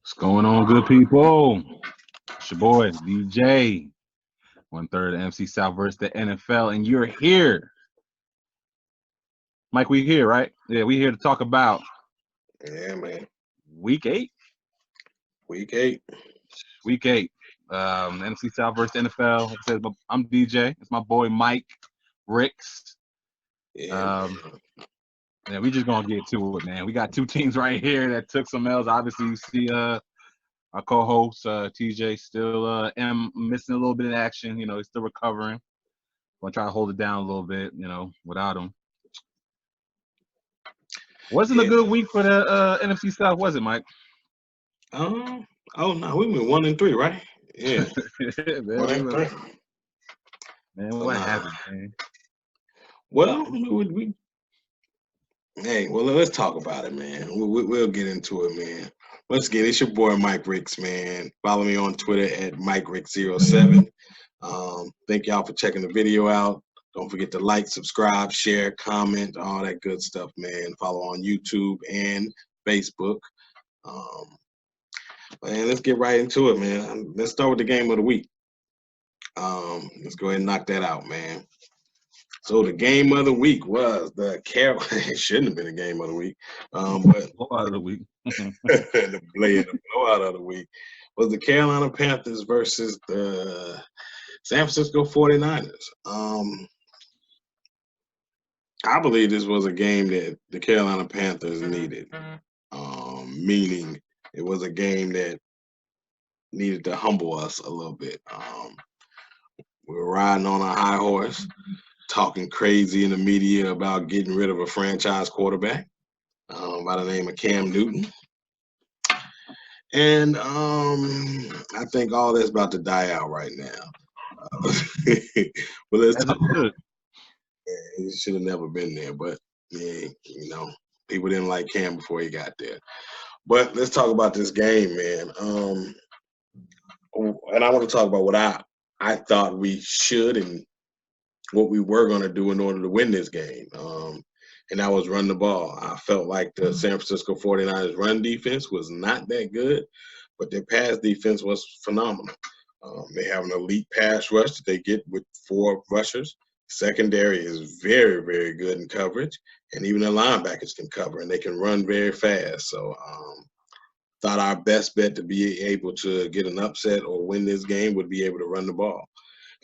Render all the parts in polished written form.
What's going on, good people? It's your boy, DJ. 1/3 of MC South versus the NFL, and you're here. Mike, we here, right? Yeah, we here to talk about Yeah, man. week 8. Week 8. Week 8. NFC South versus the NFL. Like I said, I'm DJ. It's my boy Mike Ricks. Yeah, Yeah, we just gonna get to it, man. We got two teams right here that took some L's. Obviously, you see our co-host TJ still missing a little bit of action. He's still recovering. Gonna try to hold it down a little bit, without him. Wasn't a yeah. good week for the NFC South, was it, Mike? Oh no, we went 1-3, right? Yeah, man, 1-3. man, So, what happened, man? Well, let's talk about it, man. We'll get into it, man. Once again, it's your boy Mike Ricks, man. Follow me on Twitter at MikeRicks07. Thank y'all for checking the video out. Don't forget to like, subscribe, share, comment, all that good stuff, man. Follow on YouTube and Facebook. Man, let's get right into it, man. Let's start with the game of the week. Let's go ahead and knock that out, man. So the game of the week was the it shouldn't have been a game of the week, but Blowout of the week. the blowout of the week was the Carolina Panthers versus the San Francisco 49ers. I believe this was a game that the Carolina Panthers needed, meaning it was a game that needed to humble us a little bit. We were riding on a high horse, talking crazy in the media about getting rid of a franchise quarterback by the name of Cam Newton. And I think all that's about to die out right now. But let's talk. He should have never been there, but yeah, people didn't like Cam before he got there. But let's talk about this game, man. And I want to talk about what I thought we should and what we were going to do in order to win this game. And that was run the ball. I felt like the San Francisco 49ers run defense was not that good, but their pass defense was phenomenal. They have an elite pass rush that they get with 4 rushers. Secondary is very, very good in coverage, and even the linebackers can cover, and they can run very fast. So thought our best bet to be able to get an upset or win this game would be able to run the ball.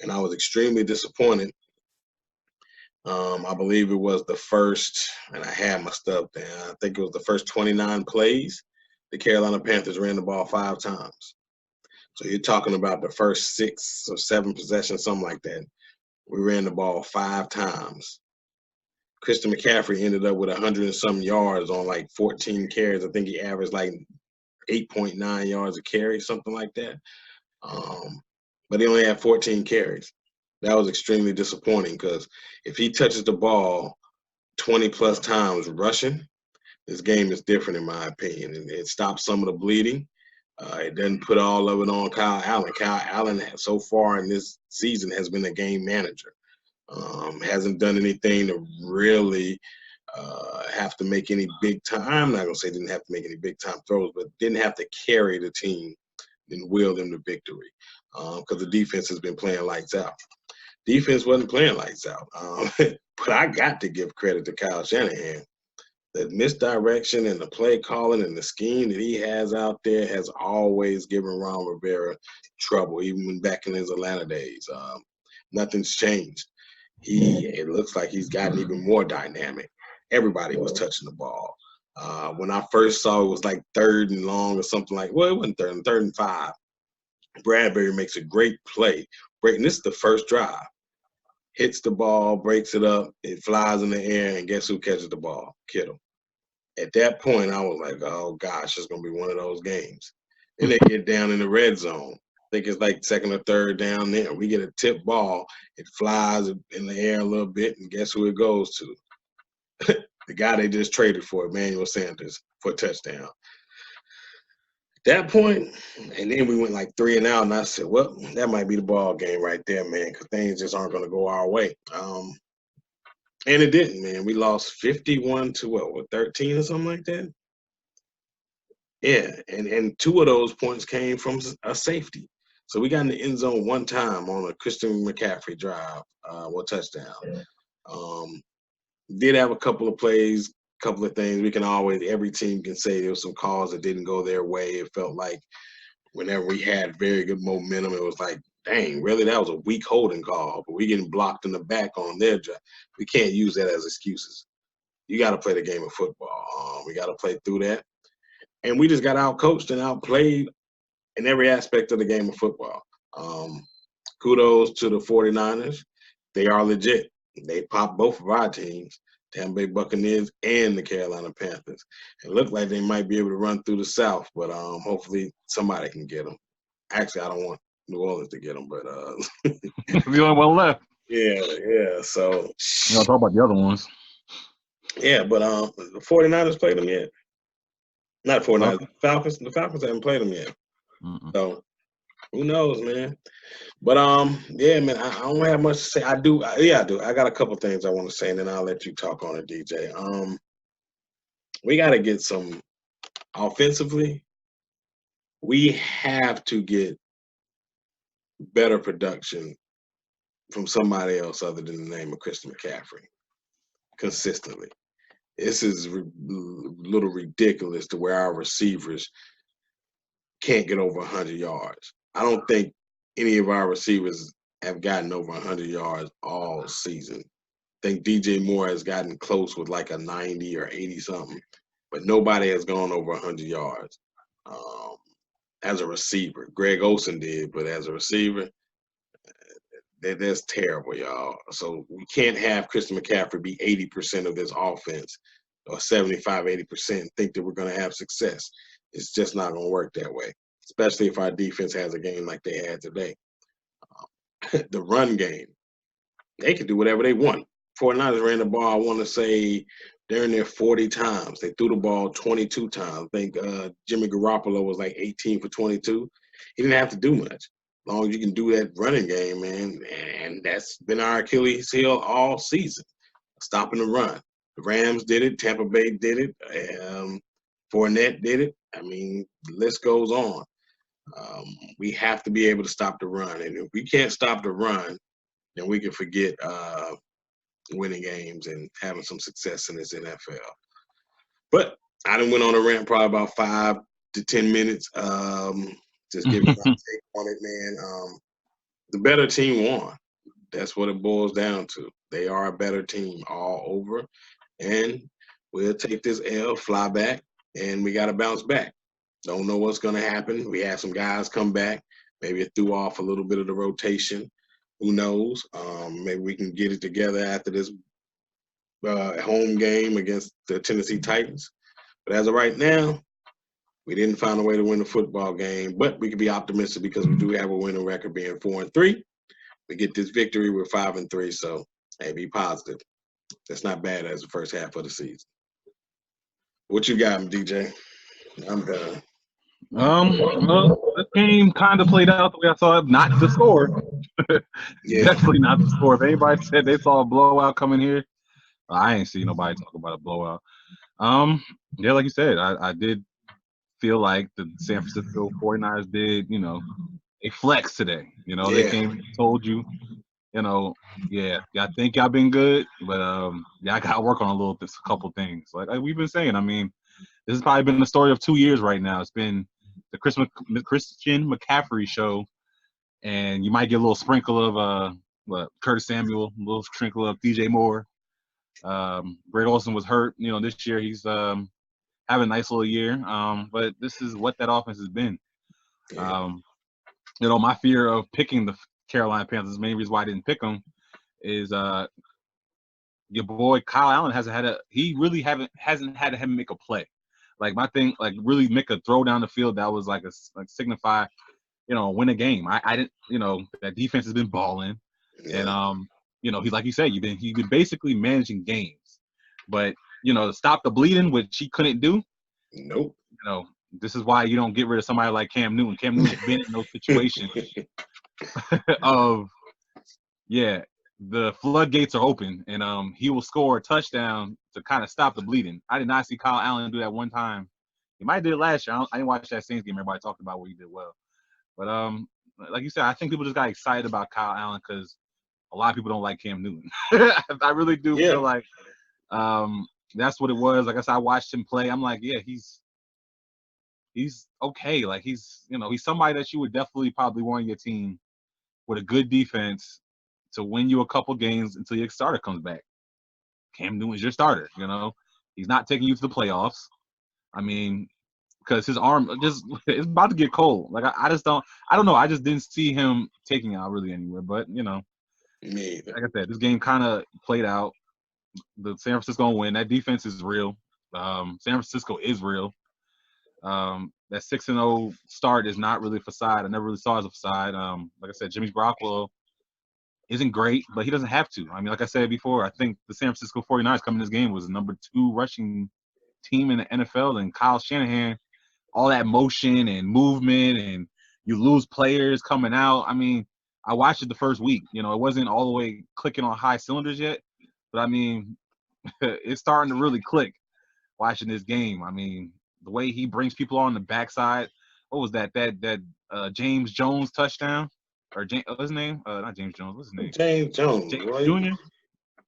And I was extremely disappointed. I believe it was the first, and I had my stuff down, I think it was the first 29 plays, the Carolina Panthers ran the ball 5 times. So you're talking about the first 6 or 7 possessions, something like that. We ran the ball 5 times. Christian McCaffrey ended up with 100 and some yards on like 14 carries. I think he averaged like 8.9 yards a carry, something like that. But he only had 14 carries. That was extremely disappointing because if he touches the ball 20 plus times rushing, this game is different in my opinion. And it stops some of the bleeding. It doesn't put all of it on Kyle Allen. Kyle Allen so far in this season has been a game manager. Hasn't done anything to really have to make any big time. I'm not going to say didn't have to make any big time throws, but didn't have to carry the team and will them to victory because the defense has been playing lights out. Defense wasn't playing lights out. But I got to give credit to Kyle Shanahan. The misdirection and the play calling and the scheme that he has out there has always given Ron Rivera trouble, even back in his Atlanta days. Nothing's changed. It looks like he's gotten even more dynamic. Everybody was touching the ball. When I first saw it was like 3rd and long or something like, well, it wasn't 3rd and 5. Bradbury makes a great play. And this is the first drive. Hits the ball, breaks it up, it flies in the air, and guess who catches the ball? Kittle. At that point, I was like, oh, gosh, it's going to be one of those games. And they get down in the red zone. I think it's like 2nd or 3rd down there. We get a tip ball. It flies in the air a little bit, and guess who it goes to? The guy they just traded for, Emmanuel Sanders, for a touchdown. At that point, and then we went like 3 and out, and I said, well, that might be the ball game right there, man, because things just aren't going to go our way. And it didn't, man. We lost 51 to 13 or something like that. Yeah, and 2 of those points came from a safety. So we got in the end zone one time on a Christian McCaffrey drive, touchdown. Um, did have a couple of plays, couple of things. We can always, every team can say there was some calls that didn't go their way. It felt like whenever we had very good momentum, it was like, dang, really, that was a weak holding call. But we getting blocked in the back on their drive. We can't use that as excuses. You got to play the game of football. We got to play through that. And we just got outcoached and outplayed in every aspect of the game of football. Kudos to the 49ers. They are legit. They popped both of our teams, Tampa Bay Buccaneers and the Carolina Panthers. It looked like they might be able to run through the South, but hopefully somebody can get them. Actually, I don't want New Orleans to get them, but The only one left. yeah. So You know, talk about the other ones. yeah, but the 49ers played them yet. Not 49ers, Okay. Falcons. The Falcons haven't played them yet. Mm-mm. So who knows, man? But yeah, man, I don't have much to say. I do. I do. I got a couple things I want to say, and then I'll let you talk on it, DJ. We got to get some offensively. We have to get better production from somebody else other than the name of Christian McCaffrey consistently. This is a little ridiculous to where our receivers can't get over 100 yards. I don't think any of our receivers have gotten over 100 yards all season. I think DJ Moore has gotten close with like a 90 or 80 something, but nobody has gone over 100 yards as a receiver. Greg Olsen did, but as a receiver, that's terrible, y'all. So we can't have Christian McCaffrey be 80% of this offense or 75, 80%, think that we're going to have success. It's just not going to work that way, especially if our defense has a game like they had today. The run game, they can do whatever they want. 49ers ran the ball, I want to say, they're in there 40 times. They threw the ball 22 times. I think Jimmy Garoppolo was like 18 for 22. He didn't have to do much. As long as you can do that running game, man, and that's been our Achilles heel all season, stopping the run. The Rams did it. Tampa Bay did it. Fournette did it. I mean, the list goes on. We have to be able to stop the run. And if we can't stop the run, then we can forget winning games and having some success in this NFL. But I done went on a rant probably about 5 to 10 minutes. Just giving my take on it, man. The better team won. That's what it boils down to. They are a better team all over. And we'll take this L, fly back, and we got to bounce back. Don't know what's going to happen. We have some guys come back. Maybe it threw off a little bit of the rotation. Who knows? Maybe we can get it together after this home game against the Tennessee Titans. But as of right now, we didn't find a way to win the football game. But we can be optimistic because we do have a winning record being 4-3. We get this victory, we're 5-3. So, hey, be positive. That's not bad as the first half of the season. What you got, DJ? I'm done. Well, this game kind of played out the way I saw it. Not the score. Yeah. Definitely not the score. If anybody said they saw a blowout coming here, I ain't see nobody talk about a blowout. Yeah, like you said, I did feel like the San Francisco 49ers did, a flex today. They came and told you, yeah, I think y'all been good, but I got to work on a couple things. Like we've been saying, I mean, this has probably been the story of 2 years right now. It's been the Christian McCaffrey show, and you might get a little sprinkle of Curtis Samuel, a little sprinkle of DJ Moore. Greg Olsen was hurt. This year he's having a nice little year. But this is what that offense has been. Yeah. My fear of picking the Carolina Panthers, the main reason why I didn't pick them, is your boy Kyle Allen hasn't had to make a play. Like my thing, like really make a throw down the field that was like signify, win a game. I didn't, that defense has been balling, and he's like you said, he's been basically managing games, but to stop the bleeding, which he couldn't do. Nope. This is why you don't get rid of somebody like Cam Newton. Cam Newton's been in those situations of, the floodgates are open, and he will score a touchdown to kind of stop the bleeding. I did not see Kyle Allen do that one time He might have did it last year. I didn't watch that Saints game. Everybody talked about what he did well. But like you said, I think people just got excited about Kyle Allen because a lot of people don't like Cam Newton. I really do feel like that's what it was. Like I said, I watched him play. I'm like, yeah, he's okay. Like he's somebody that you would definitely probably want on your team with a good defense to win you a couple games until your starter comes back. Cam Newton's your starter. He's not taking you to the playoffs. I mean, because his arm it's about to get cold. Like I don't know. I just didn't see him taking out really anywhere. But like I said, this game kind of played out. The San Francisco win. That defense is real. San Francisco is real. That 6-0 start is not really a facade. I never really saw it as a facade. Like I said, Jimmy Garoppolo isn't great, but he doesn't have to. I mean, like I said before, I think the San Francisco 49ers coming this game was the number 2 rushing team in the NFL, and Kyle Shanahan, all that motion and movement, and you lose players coming out. I mean, I watched it the first week. It wasn't all the way clicking on high cylinders yet, but I mean, it's starting to really click watching this game. I mean, the way he brings people on the backside. What was that? That James Jones touchdown? Or what's his name? Not James Jones. What's his name? James Jones, James right? Jr.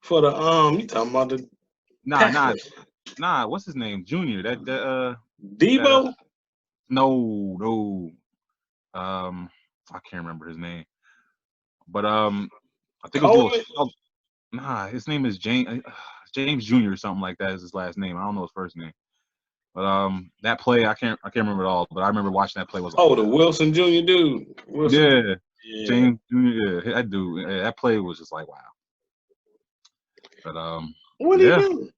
For the you talking about the Nah. What's his name? Junior. Debo? No. I can't remember his name. But I think it was a little. His name is James Jr. or something like that is his last name. I don't know his first name. But that play I can't remember it all. But I remember watching that play was. The Wilson Jr. dude. Yeah. James Jr. Yeah, that dude. Yeah, that play was just like wow. But what did he do?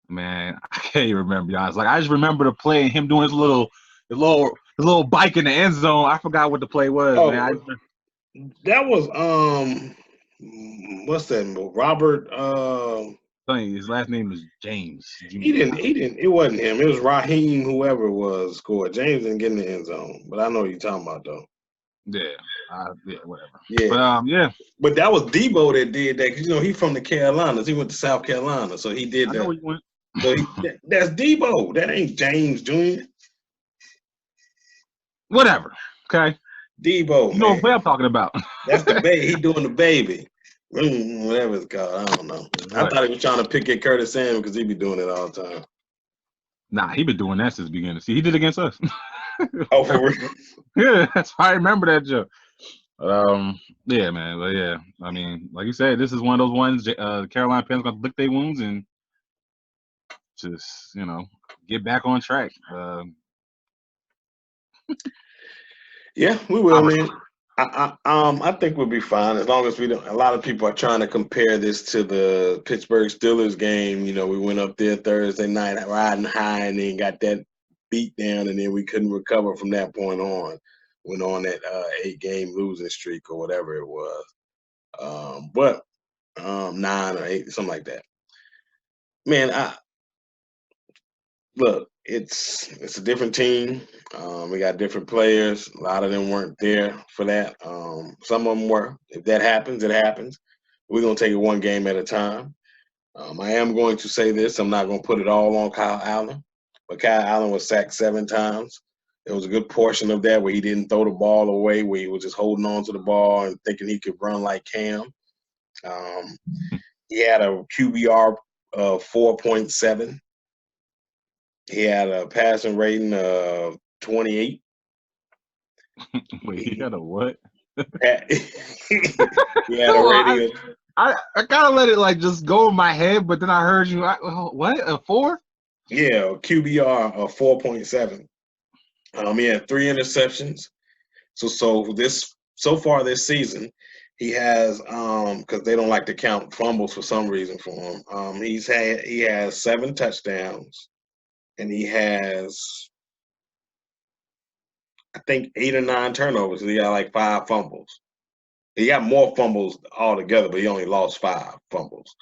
Man, I can't even remember, y'all. Like I just remember the play and him doing his little bike in the end zone. I forgot what the play was, man. That was what's that? Robert. His last name is James. He didn't. It wasn't him. It was Raheem. Whoever it was scored. James didn't get in the end zone, but I know what you're talking about though. Yeah. Whatever. Yeah. But But that was Debo that did that because he's from the Carolinas. He went to South Carolina, so he did that. I know he went. So that's Debo. That ain't James Jr. Whatever. Okay. Debo. You know what I'm talking about. That's the baby. He doing the baby. Whatever it's called. I don't know. I thought he was trying to pick at Curtis Samuel because he be doing it all the time. Nah, he been doing that since the beginning. See, he did it against us. Oh, for real? Yeah, that's why I remember that joke. Yeah, man. But yeah, I mean, like you said, this is one of those ones. The Carolina Panthers gonna lick their wounds and just get back on track. Yeah, we will, man. I think we'll be fine as long as we don't. A lot of people are trying to compare this to the Pittsburgh Steelers game. We went up there Thursday night riding high and then got that beat down, and then we couldn't recover from that point on. Went on that 8-game losing streak or whatever it was. But 9 or 8, something like that. Man, look, it's a different team. We got different players. A lot of them weren't there for that. Some of them were. If that happens, it happens. We're going to take it one game at a time. I am going to say this. I'm not going to put it all on Kyle Allen. But Kyle Allen was sacked 7 times. There was a good portion of that where he didn't throw the ball away, where he was just holding on to the ball and thinking he could run like Cam. He had a QBR of 4.7. He had a passing rating of 28. Wait, he had a what? He had a rating of. I gotta let it just go in my head, but then I heard you. What? A 4? Yeah, QBR of 4.7. He had 3 interceptions. So far this season, he has because they don't like to count fumbles for some reason for him. He has 7 touchdowns. And he has, I think, 8 or 9 turnovers. He got like 5 fumbles. He got more fumbles altogether, but he only lost 5 fumbles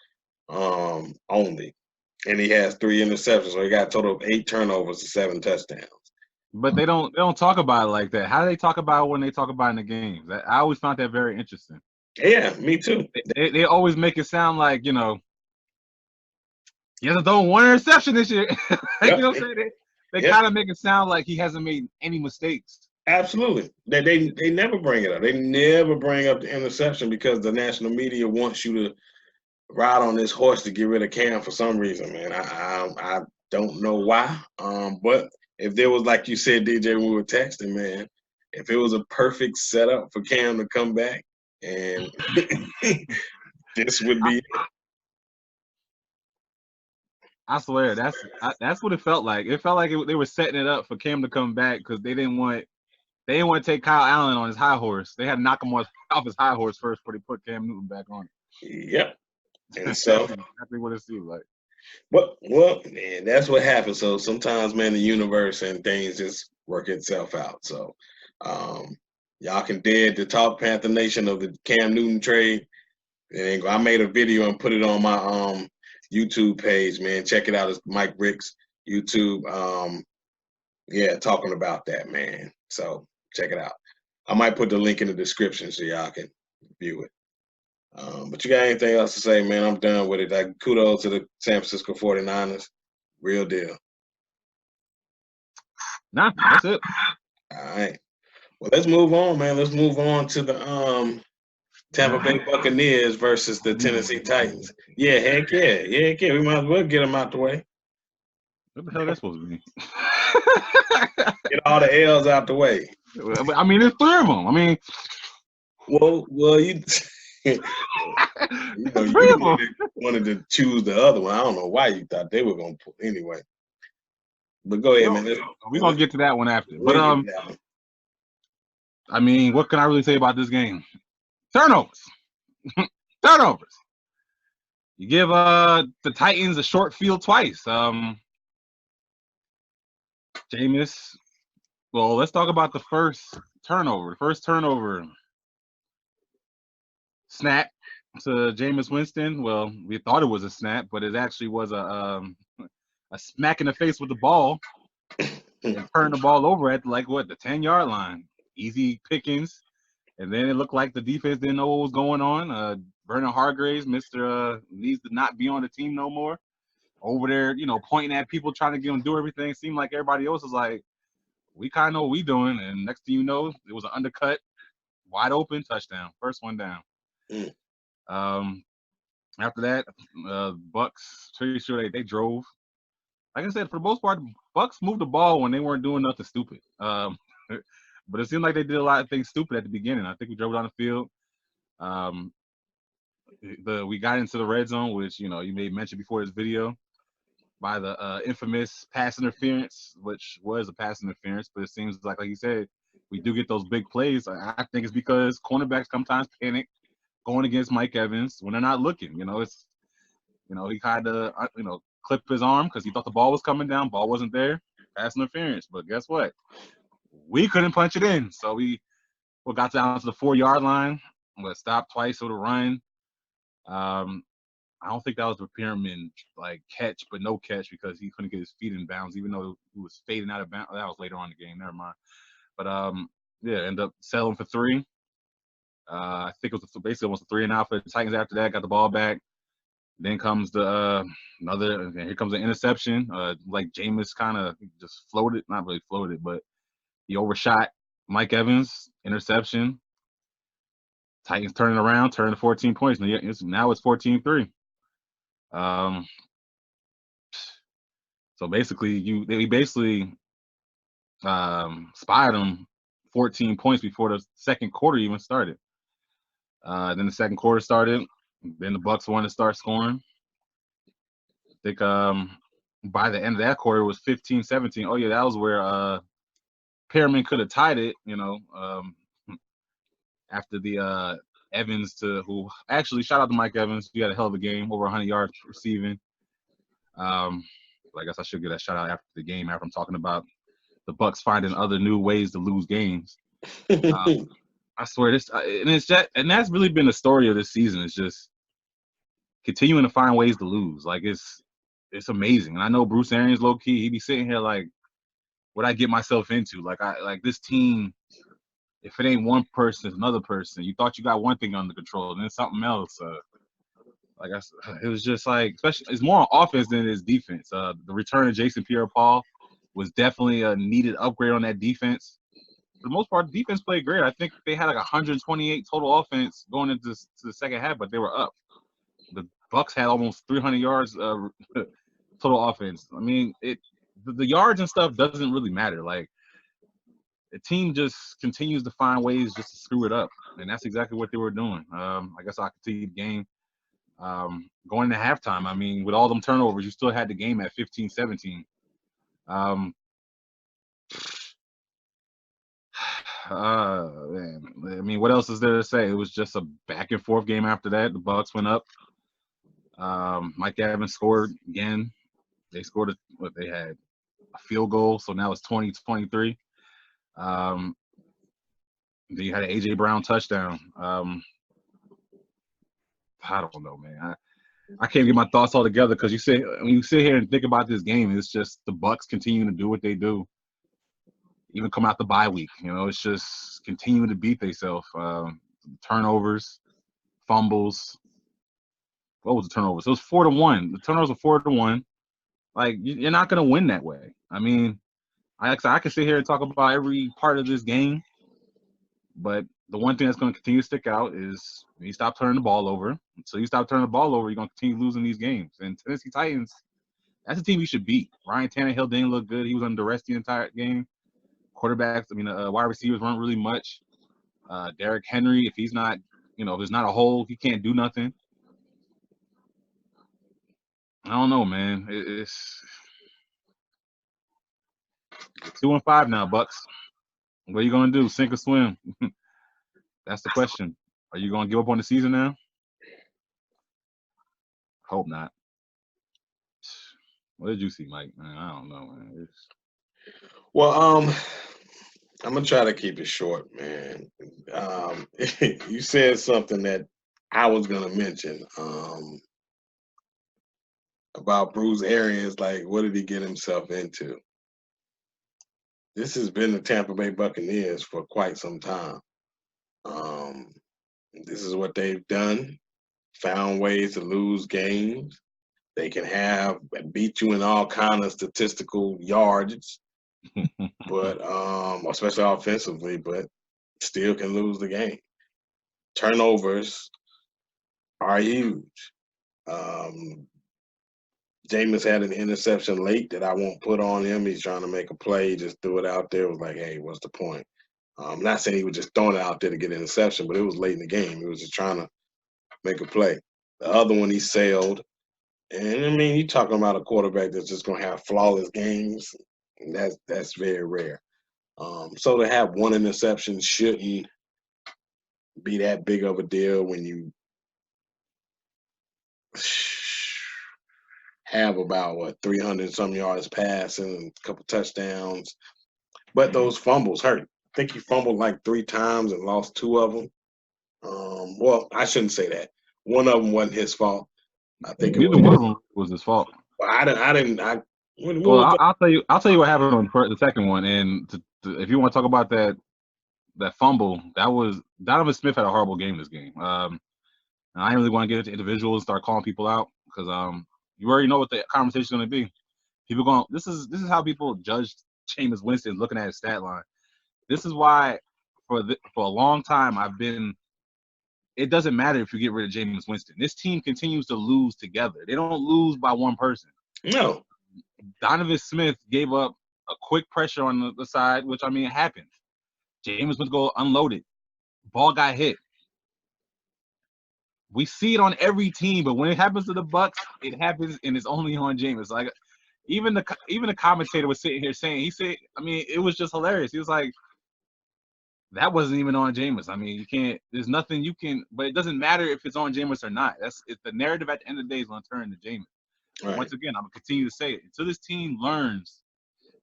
only. And he has 3 interceptions, so he got a total of 8 turnovers and 7 touchdowns. But they don't talk about it like that. How do they talk about it when they talk about it in the games? I always found that very interesting. Yeah, me too. They always make it sound like, he he hasn't thrown one interception this year. Like, Yep. you know what I'm saying? They Yep. kind of make it sound like he hasn't made any mistakes. Absolutely. They never bring it up. They never bring up the interception because the national media wants you to ride on this horse to get rid of Cam for some reason, man. I don't know why. But if there was, like you said, DJ, when we were texting, man, if it was a perfect setup for Cam to come back, and this would be it. I swear, that's what it felt like. It felt like they were setting it up for Cam to come back because they didn't want to take Kyle Allen on his high horse. They had to knock him off his high horse first before they put Cam Newton back on it. Yep. And so That's exactly what it seemed like. well, man, that's what happens. So sometimes, man, the universe and things just work itself out. So y'all can dead the Talk Panther Nation of the Cam Newton trade. And I made a video and put it on my YouTube page, man. Check it out. It's Mike Ricks YouTube. Yeah, talking about that, man. So check it out. I might put the link in the description so y'all can view it. But you got anything else to say, man? I'm done with it. Like, kudos to the San Francisco 49ers. Real deal. Nah, that's it. All right. Well, let's move on, man. Let's move on to the Tampa Bay Buccaneers versus the Tennessee Titans. Yeah, heck yeah. We might as well get them out the way. What the hell is that supposed to be? Get all the L's out the way. I mean, there's 3 of them. I mean, well, you you wanted to choose the other one. I don't know why you thought they were going to put anyway. But go ahead, man. We're going to get to that one after. But, I mean, what can I really say about this game? Turnovers. You give the Titans a short field twice. Jameis. Well, let's talk about the first turnover. Snap to Jameis Winston. Well, we thought it was a snap, but it actually was a smack in the face with the ball and turned the ball over at the 10-yard line. Easy pickings. And then it looked like the defense didn't know what was going on. Vernon Hargreaves, Mr. Needs to not be on the team no more. Over there, pointing at people, trying to get them to do everything. Seemed like everybody else was like, we kind of know what we doing. And next thing you know, it was an undercut, wide open, touchdown. First one down. After that, Bucs, pretty sure they drove. Like I said, for the most part, Bucs moved the ball when they weren't doing nothing stupid. But it seemed like they did a lot of things stupid at the beginning. I think we drove down the field. We got into the red zone, which, you may mention before this video, by the infamous pass interference, which was a pass interference. But it seems like you said, we do get those big plays. I think it's because cornerbacks sometimes panic going against Mike Evans when they're not looking. It's, he kind of, clipped his arm because he thought the ball was coming down. Ball wasn't there. Pass interference. But guess what? We couldn't punch it in. So we got down to the 4-yard line. But stopped twice with a run. I don't think that was a Pyramid catch, but no catch because he couldn't get his feet in bounds, even though he was fading out of bounds. That was later on in the game. Never mind. But ended up settling for 3. I think it was basically almost a 3-and-out for the Titans after that. Got the ball back. Then comes the here comes an interception. Jameis kind of just floated, not really floated, but he overshot Mike Evans. Interception. Titans turning around, turning to 14 points. Now it's 14-3. So basically, we basically spied them 14 points before the second quarter even started. Then the second quarter started. Then the Bucs wanted to start scoring. I think by the end of that quarter, it was 15-17. Oh, yeah, that was where Pyramid could have tied it, after the Evans who actually, shout out to Mike Evans. He had a hell of a game, over 100 yards receiving. I guess I should get a shout out after the game, after I'm talking about the Bucs finding other new ways to lose games. I swear this, and that's really been the story of this season. It's just continuing to find ways to lose. It's amazing. And I know Bruce Arians, low key, he be sitting here like, what I get myself into? This team, if it ain't one person, it's another person. You thought you got one thing under control, and then something else. Like it was just like, especially it's more on offense than it is defense. The return of Jason Pierre-Paul was definitely a needed upgrade on that defense. For the most part, the defense played great. I think they had like 128 total offense going into the second half, but they were up. The Bucs had almost 300 yards total offense. I mean, the yards and stuff doesn't really matter. Like the team just continues to find ways just to screw it up, and that's exactly what they were doing. I guess I continued the game. Going into halftime, I mean, with all them turnovers, you still had the game at 15-17. Man, I mean, what else is there to say? It was just a back and forth game after that. The Bucs went up. Mike Evans scored again. They scored what they had a field goal, so now it's 20-23. Then you had an AJ Brown touchdown. I don't know, man. I can't get my thoughts all together because when you sit here and think about this game, it's just the Bucs continuing to do what they do, even come out the bye week. You know, it's just continuing to beat themselves. Turnovers, fumbles. What was the turnovers? It was 4-1. The turnovers were 4-1. Like you're not gonna win that way. I mean, I can sit here and talk about every part of this game, but the one thing that's going to continue to stick out is when you stop turning the ball over. So you stop turning the ball over, you're going to continue losing these games. And Tennessee Titans, that's a team you should beat. Ryan Tannehill didn't look good. He was under duress the entire game. Quarterbacks, wide receivers weren't really much. Derrick Henry, if he's not, if there's not a hole, he can't do nothing. I don't know, man. It's 2-5 now, Bucs. What are you going to do? Sink or swim? That's the question. Are you going to give up on the season now? Hope not. What did you see, Mike? Man, I don't know, man. Well, I'm gonna try to keep it short, man. You said something that I was gonna mention about Bruce Arians. Like, what did he get himself into? This has been the Tampa Bay Buccaneers for quite some time. This is what they've done. Found ways to lose games. They can beat you in all kind of statistical yards, but especially offensively, but still can lose the game. Turnovers are huge. Jameis had an interception late that I won't put on him. He's trying to make a play, just threw it out there. It was like, hey, what's the point? I'm not saying he was just throwing it out there to get an interception, but it was late in the game. He was just trying to make a play. The other one, he sailed. And, I mean, you're talking about a quarterback that's just going to have flawless games. And that's very rare. So to have one interception shouldn't be that big of a deal when you have about 300-some yards passing and a couple touchdowns. But those fumbles hurt. I think he fumbled like 3 times and lost 2 of them. Well, I shouldn't say that. One of them wasn't his fault. I think neither one of them was his fault. Well, I'll tell you what happened on the second one. And if you want to talk about that fumble, that was Donovan Smith had a horrible game this game. I didn't really want to get into individuals and start calling people out because you already know what the conversation is going to be. People going, this is how people judge Jameis Winston looking at his stat line. This is why for a long time it doesn't matter if you get rid of Jameis Winston. This team continues to lose together. They don't lose by one person. No. Donovan Smith gave up a quick pressure on the side, which, I mean, it happened. Jameis went to go unloaded. Ball got hit. We see it on every team, but when it happens to the Bucs, it happens, and it's only on Jameis. Like, even the commentator was sitting here saying, he said, I mean, it was just hilarious. He was like, that wasn't even on Jameis. I mean, you can't. There's nothing you can. But it doesn't matter if it's on Jameis or not. It's the narrative at the end of the day is going to turn to Jameis. Right. Once again, I'm gonna continue to say it until this team learns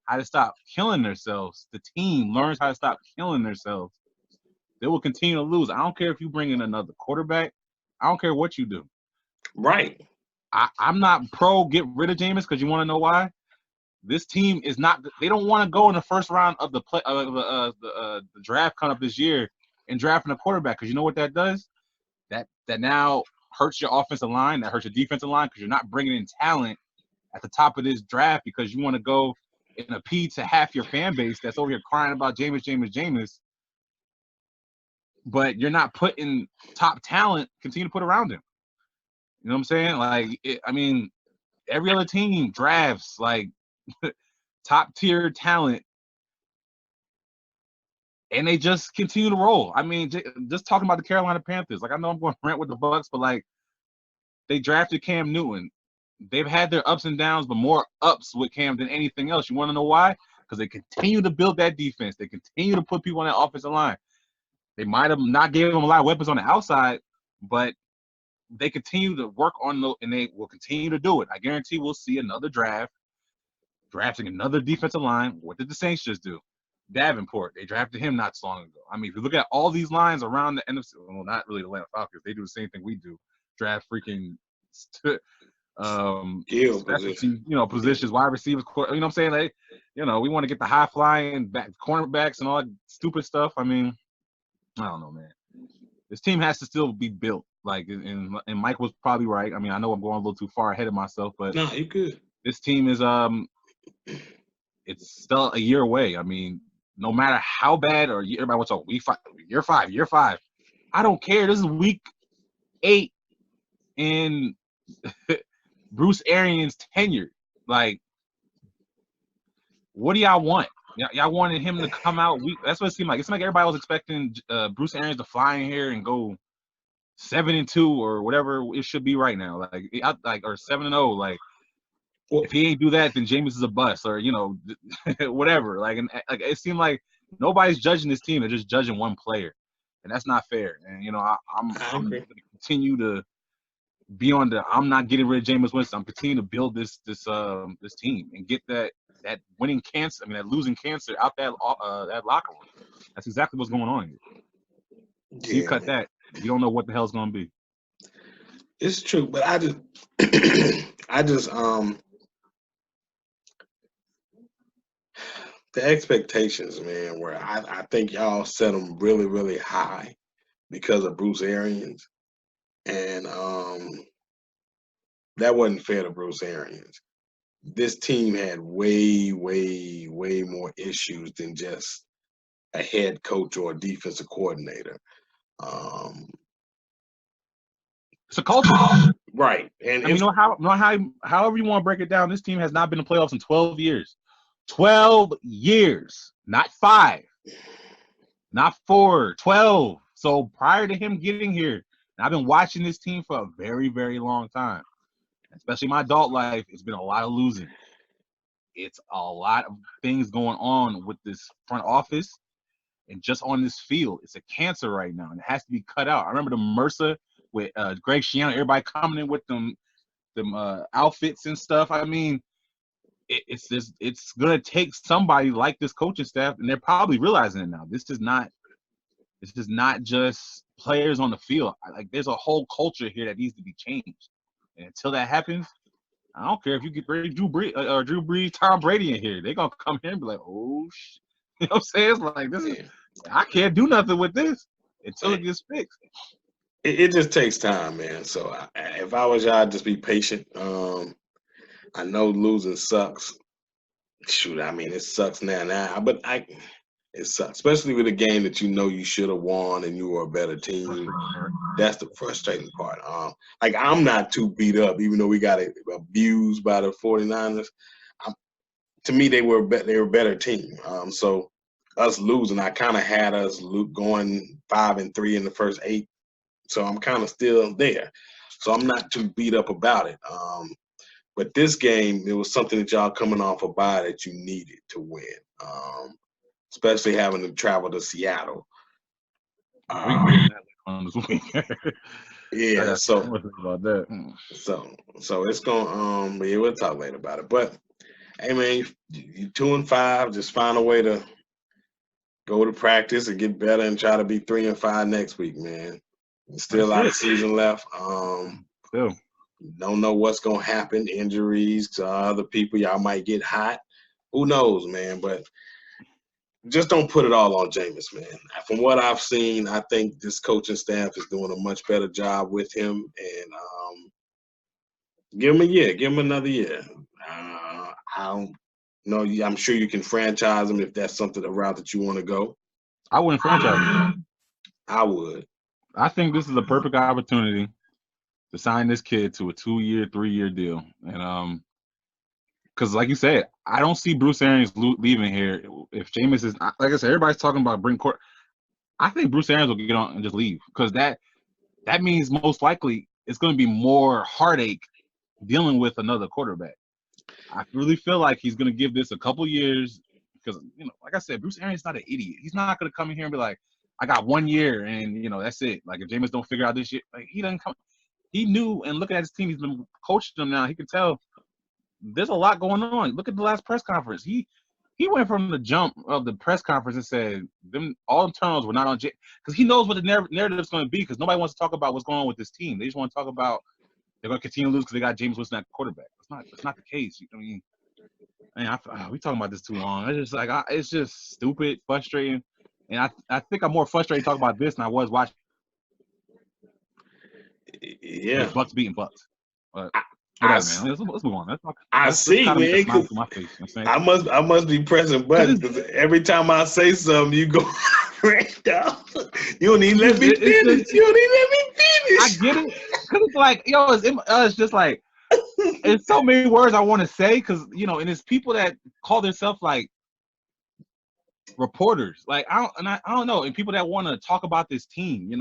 how to stop killing themselves. The team learns how to stop killing themselves. They will continue to lose. I don't care if you bring in another quarterback. I don't care what you do. Right. I'm not pro get rid of Jameis because you want to know why? This team is not. They don't want to go in the first round of the draft coming up this year and drafting a quarterback because you know what that does? That now hurts your offensive line, that hurts your defensive line because you're not bringing in talent at the top of this draft because you want to go and appeal to half your fan base that's over here crying about Jameis, but you're not putting top talent, continue to put around him. You know what I'm saying? Like, every other team drafts, like, top-tier talent, and they just continue to roll. I mean, just talking about the Carolina Panthers, like, I know I'm going to rant with the Bucs, but, like, they drafted Cam Newton. They've had their ups and downs, but more ups with Cam than anything else. You want to know why? Because they continue to build that defense. They continue to put people on that offensive line. They might have not given them a lot of weapons on the outside, but they continue to work on those, and they will continue to do it. I guarantee we'll see another drafting another defensive line. What did the Saints just do? Davenport, they drafted him not so long ago. I mean, if you look at all these lines around the NFC, well, not really the Atlanta Falcons, they do the same thing we do. Draft freaking position. Positions, wide receivers, you know what I'm saying? Like, we want to get the high flying back cornerbacks and all that stupid stuff. I mean, I don't know, man. This team has to still be built. Like, and Mike was probably right. I mean, I know I'm going a little too far ahead of myself, but no, you good. This team is it's still a year away. I mean, no matter how bad or everybody wants to year five. I don't care. This is week 8 in Bruce Arians' tenure. Like, what do y'all want? Y'all wanted him to come out week. That's what it seemed like. It seemed like everybody was expecting Bruce Arians to fly in here and go 7-2 or whatever it should be right now. Like or 7-0. Like, if he ain't do that, then Jameis is a bust, or whatever. Like, like it seemed like nobody's judging this team; they're just judging one player, and that's not fair. And I'm going to continue to be on the. I'm not getting rid of Jameis Winston. I'm continuing to build this team and get that winning cancer. I mean, that losing cancer out that locker room. That's exactly what's going on here. So you cut that, you don't know what the hell's going to be. It's true, but I just the expectations, man, where I think y'all set them really, really high because of Bruce Arians. And that wasn't fair to Bruce Arians. This team had way, way, way more issues than just a head coach or a defensive coordinator. It's a culture. Right. And however you want to break it down, this team has not been in playoffs in 12 years. 12 years, not 5, not 4, 12. So prior to him getting here, and I've been watching this team for a very, very long time, especially my adult life, it's been a lot of losing. It's a lot of things going on with this front office and just on this field. It's a cancer right now, and it has to be cut out. I remember the MRSA with Greg Schiano, everybody coming in with them outfits and stuff. I mean, it's gonna take somebody like this coaching staff, and they're probably realizing it now. This is not just players on the field. Like, there's a whole culture here that needs to be changed, and until that happens, I don't care if you get Drew Brees, Tom Brady in here. They're gonna come here and be like, oh shit. You know what I'm saying? It's like, this is, I can't do nothing with this until it gets fixed. It just takes time, man. So if I was y'all, I'd just be patient. I know losing sucks. Shoot, I mean, it sucks now, but it sucks, especially with a game that you should have won and you were a better team. That's the frustrating part. Like, I'm not too beat up, even though we got abused by the 49ers. To me, they were a better team. So us losing, I kind of had us going 5-3 in the first 8. So I'm kind of still there. So I'm not too beat up about it. But this game, it was something that y'all coming off a bye that you needed to win, especially having to travel to Seattle. Yeah, so about that. So it's going. Yeah, we'll talk later about it. But hey, man, you 2-5. Just find a way to go to practice and get better and try to be 3-5 next week, man. Still a lot of season left. Still. Don't know what's going to happen. Injuries to other people. Y'all might get hot. Who knows, man? But just don't put it all on Jameis, man. From what I've seen, I think this coaching staff is doing a much better job with him. And give him a year. Give him another year. I don't know. I'm sure you can franchise him if that's the route that you want to go. I wouldn't franchise him. I would. I think this is a perfect opportunity to sign this kid to a 2-year, 3-year deal. And because like you said, I don't see Bruce Arians leaving here. If Jameis is, like I said, everybody's talking about bring court. I think Bruce Arians will get on and just leave, because that means most likely it's going to be more heartache dealing with another quarterback. I really feel like he's going to give this a couple years, because, like I said, Bruce Arians is not an idiot. He's not going to come in here and be like, I got 1 year and, that's it. Like, if Jameis don't figure out this shit, like, he doesn't come. He knew, and looking at his team, he's been coaching them now. He can tell there's a lot going on. Look at the last press conference. He went from the jump of the press conference and said all the turnovers were not on Jay, because he knows what the narrative is going to be, because nobody wants to talk about what's going on with this team. They just want to talk about they're going to continue to lose because they got James Winston at quarterback. It's not the case. I mean, we talking about this too long. It's just like it's just stupid, frustrating, and I think I'm more frustrated talking about this than I was watching. Yeah, Bucs beating Bucs. Whatever, man. Let's move on. I see, man. My face, I must be pressing buttons, because every time I say something, you go right down. You don't even let me finish. I get it, because it's like, it's just like, it's so many words I want to say, because and it's people that call themselves like reporters. Like I don't know, and people that want to talk about this team.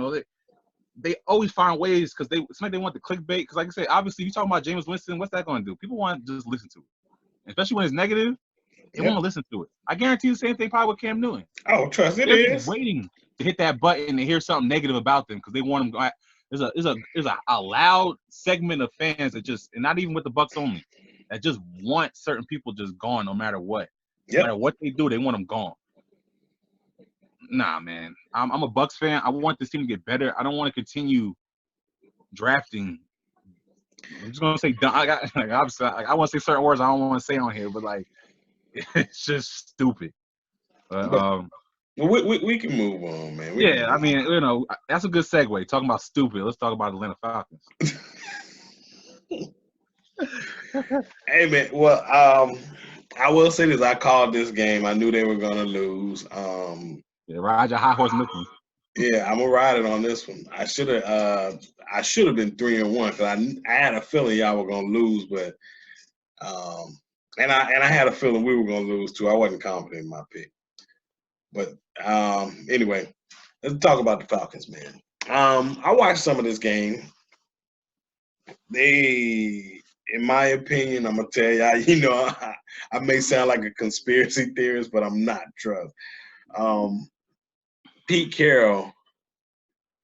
They always find ways, because it's like they want the clickbait. Because like I said, obviously, you talking about Jameis Winston, what's that going to do? People want to just listen to it, especially when it's negative. They want to listen to it. I guarantee you the same thing probably with Cam Newton. Oh, trust it They're is. waiting to hit that button and hear something negative about them, because they want them. There's a loud segment of fans that just, and not even with the Bucs only, that just want certain people just gone no matter what. Yep. No matter what they do, they want them gone. Nah, man. I'm a Bucs fan. I want this team to get better. I don't want to continue drafting. I'm just gonna say obviously, I want to say certain words I don't want to say on here, but like, it's just stupid. We can move on, man. I mean, that's a good segue. Talking about stupid, let's talk about the Atlanta Falcons. Hey, man. Well, I will say this: I called this game. I knew they were gonna lose. Ride your high horse, Nicholas. Yeah, I'm gonna ride it on this one. I should have been 3-1, because I had a feeling y'all were gonna lose, but and I had a feeling we were gonna lose too. I wasn't confident in my pick. But anyway, let's talk about the Falcons, man. I watched some of this game. They, in my opinion, I'm gonna tell y'all, I may sound like a conspiracy theorist, but I'm not. Trust. Pete Carroll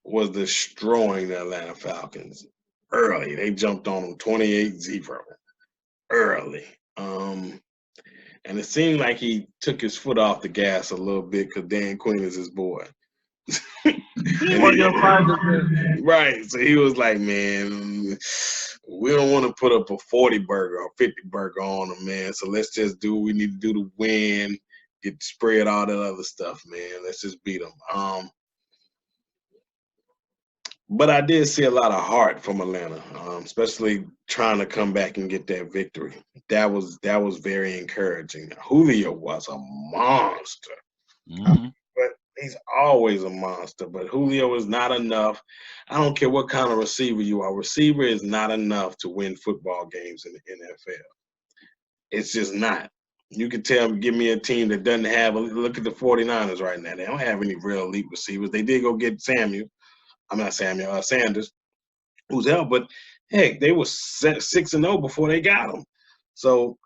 was destroying the Atlanta Falcons early. They jumped on them 28-0 early. And it seemed like he took his foot off the gas a little bit, because Dan Quinn is his boy. Right. So he was like, man, we don't want to put up a 40-burger or 50-burger on them, man. So let's just do what we need to do to win, get spread, all that other stuff, man. Let's just beat them. But I did see a lot of heart from Atlanta, especially trying to come back and get that victory. That was very encouraging. Julio was a monster. Mm-hmm. But he's always a monster. But Julio is not enough. I don't care what kind of receiver you are. Receiver is not enough to win football games in the NFL. It's just not. You can give me a team that doesn't have look at the 49ers right now. They don't have any real elite receivers. They did go get Sanders, who's out, but heck, they were 6-0 before they got him. So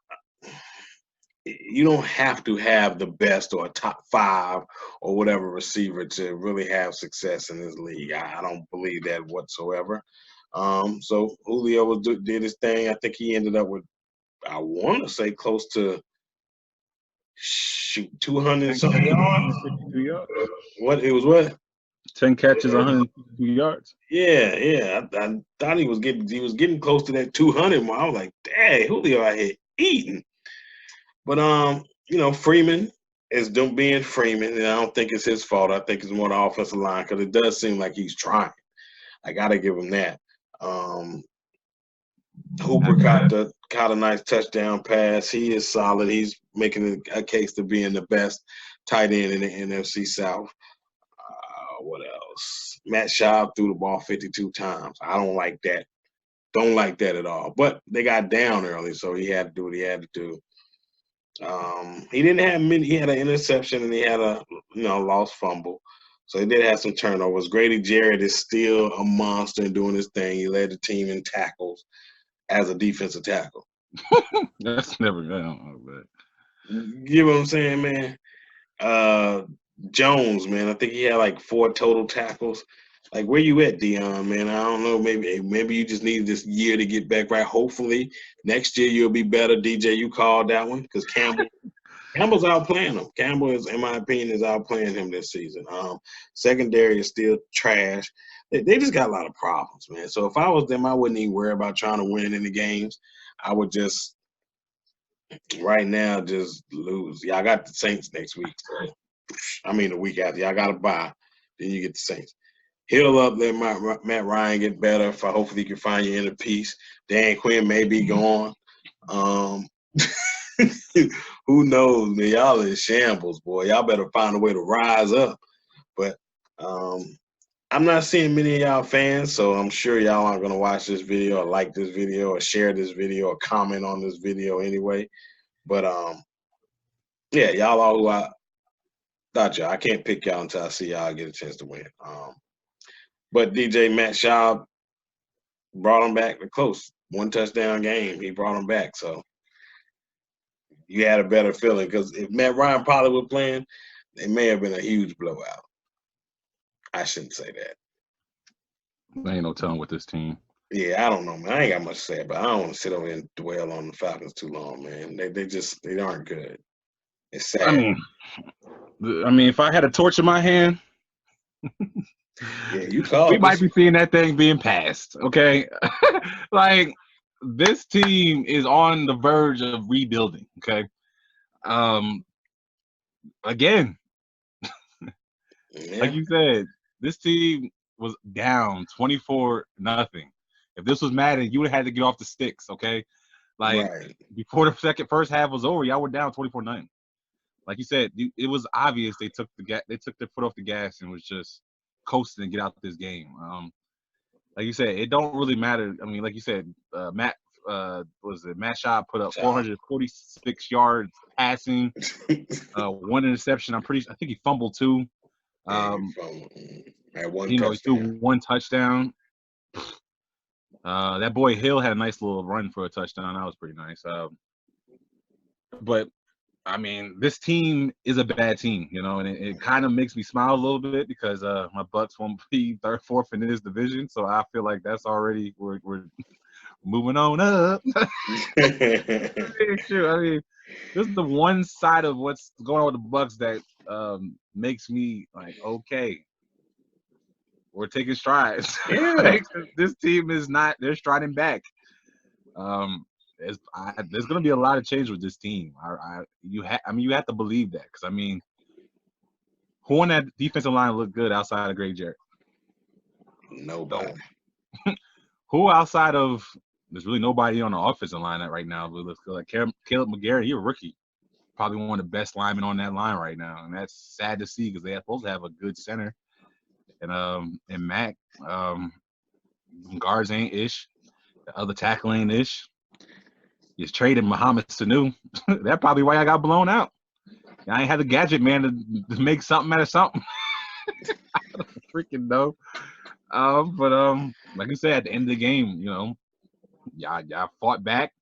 you don't have to have the best or a top 5 or whatever receiver to really have success in this league. I don't believe that whatsoever. So Julio did his thing. I think he ended up with, I want to say, close to 200 something yards. What? It was what? 10 catches, 102 yards. Yeah. I thought he was getting close to that 200 mark. I was like, dang, Julio out here eating. But Freeman it's them being Freeman, and I don't think it's his fault. I think it's more the offensive line because it does seem like he's trying. I got to give him that. Hooper caught a nice touchdown pass. He is solid. He's making a case to being the best tight end in the NFC South. What else? Matt Schaub threw the ball 52 times. I don't like that. Don't like that at all. But they got down early, so he had to do what he had to do. He didn't have many. He had an interception and he had a lost fumble. So he did have some turnovers. Grady Jarrett is still a monster and doing his thing. He led the team in tackles as a defensive tackle. That's never gonna. You know what I'm saying, man? Jones, man, I think he had like 4 total tackles. Like, where you at, Dion, man? I don't know. Maybe you just need this year to get back right. Hopefully, next year you'll be better. DJ, you called that one because Campbell's outplaying him. Campbell is, in my opinion, is outplaying him this season. Secondary is still trash. They just got a lot of problems, man. So if I was them, I wouldn't even worry about trying to win any games. I would just right now just lose. Y'all got the Saints next week. So, the week after. Y'all got to bye. Then you get the Saints. Heal up, let Matt Ryan get better. Hopefully he can find your inner peace. Dan Quinn may be gone. Who knows, man? Y'all in shambles, boy. Y'all better find a way to rise up. But I'm not seeing many of y'all fans, so I'm sure y'all aren't going to watch this video or like this video or share this video or comment on this video anyway. But, yeah, y'all all who I thought y'all. I can't pick y'all until I see y'all get a chance to win. But DJ Matt Schaub brought him back to close. 1 touchdown game. He brought him back. So you had a better feeling because if Matt Ryan probably was playing, it may have been a huge blowout. I shouldn't say that. There ain't no telling with this team. Yeah, I don't know, man. I ain't got much to say, but I don't want to sit over and dwell on the Falcons too long, man. They aren't good. It's sad. I mean, if I had a torch in my hand, yeah, you called. We might be seeing that thing being passed. Okay, like this team is on the verge of rebuilding. Okay, again, like you said, this team was down 24-0. If this was Madden, you would have had to get off the sticks. Okay, like before the first half was over, y'all were down 24-0. Like you said, it was obvious they took their foot off the gas and was just coasting and get out this game. Like you said, it don't really matter. I mean, like you said, Matt Schaub put up 446 yards passing, 1 interception. I think he fumbled 2. He threw 1 touchdown. That boy Hill had a nice little run for a touchdown. That was pretty nice. But I mean, this team is a bad team, and it kind of makes me smile a little bit because my Bucs won't be 3rd, 4th in this division, so I feel like that's already we're moving on up. Sure, I mean, this is the one side of what's going on with the Bucs that makes me like, okay, we're taking strides. Yeah. This team is not; they're striding back. There's going to be a lot of change with this team. You have to believe that because who on that defensive line looked good outside of Greg Jarrett? Nobody. Who outside of there's really nobody on the offensive line right now. But looks good. Like Caleb McGarry, you're a rookie, probably one of the best linemen on that line right now, and that's sad to see because they're supposed to have a good center. And Mac, guards ain't ish, the other tackle ain't ish. You traded Mohamed Sanu. That's probably why I got blown out. I ain't had the gadget man to make something out of something. I don't freaking know. But like I said, at the end of the game, y'all fought back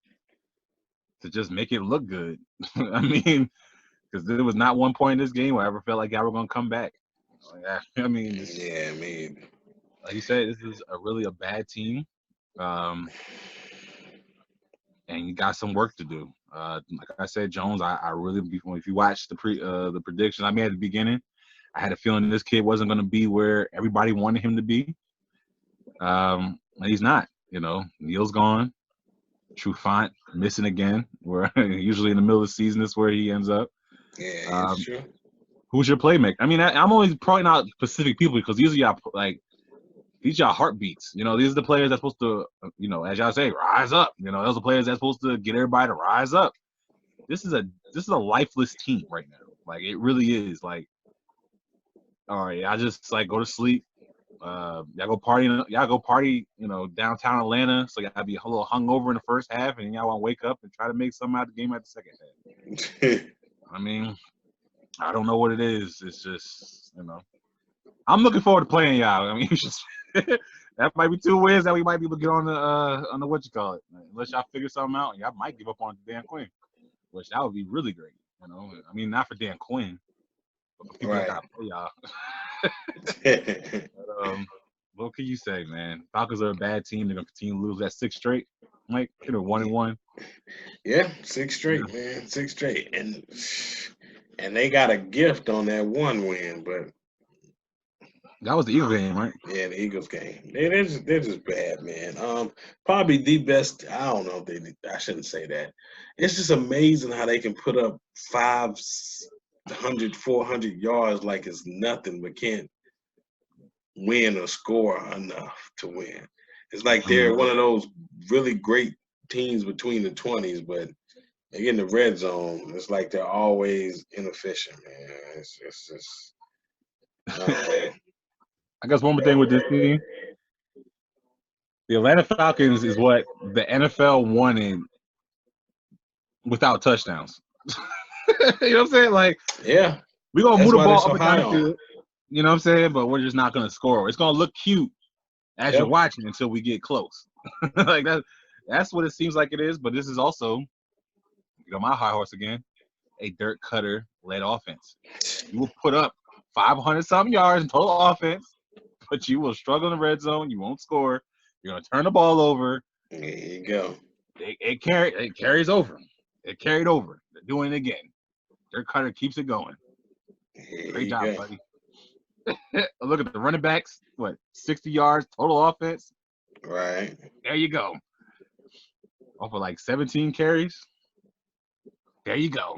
to just make it look good. I mean, because there was not one point in this game where I ever felt like y'all were gonna come back. I mean, like you said, this is really a bad team. And you got some work to do. Like I said, Jones, I really, if you watch the predictions I made at the beginning, I had a feeling this kid wasn't going to be where everybody wanted him to be. And he's not. Neil's gone. Trufant missing again. Where usually in the middle of the season is where he ends up. Yeah, it's true. Who's your playmaker? I mean, I'm always pointing out specific people because these are y'all these y'all heartbeats. You know, these are the players that's supposed to, you know, as y'all say, rise up. You know, those are players that's supposed to get everybody to rise up. This is a lifeless team right now. Like it really is. Like, all right, I just like go to sleep. Y'all go party. Y'all go party. You know, downtown Atlanta. So y'all be a little hungover in the first half, and y'all want to wake up and try to make something out of the game at the second half. I mean, I don't know what it is. It's just, you know, I'm looking forward to playing y'all. I mean, that might be 2 wins that we might be able to get on the what you call it. Unless y'all figure something out, y'all might give up on Dan Quinn, which that would be really great. You know, I mean, not for Dan Quinn, but for people that got to play y'all. But, what can you say, man? Falcons are a bad team. They're gonna continue to lose that 6 straight. Like, you know, 1-1. Yeah, 6 straight, man. 6 straight, and they got a gift on that 1 win, but that was the Eagles game, right? Yeah, the Eagles game. They're just bad, man. Probably the best. I don't know if they. I shouldn't say that. It's just amazing how they can put up 500, 400 yards like it's nothing, but can't win or score enough to win. It's like they're one of those really great teams between the 20s, but they get in the red zone. It's like they're always inefficient, man. It's just. I guess one more thing with this team. The Atlanta Falcons is what the NFL wanted without touchdowns. You know what I'm saying? Like, yeah, we're going to move the ball up and down the field. You know what I'm saying? But we're just not going to score. It's going to look cute as you're watching until we get close. Like, that's what it seems like it is. But this is also, you know, my high horse again, a Dirk Cutter-led offense. You will put up 500-something yards in total offense, but you will struggle in the red zone. You won't score. You're going to turn the ball over. There you go. It carries over. It carried over. They're doing it again. Dirk Cutter keeps it going. Great job, buddy. Look at the running backs. What, 60 yards total offense? Right. There you go. Off of like 17 carries. There you go.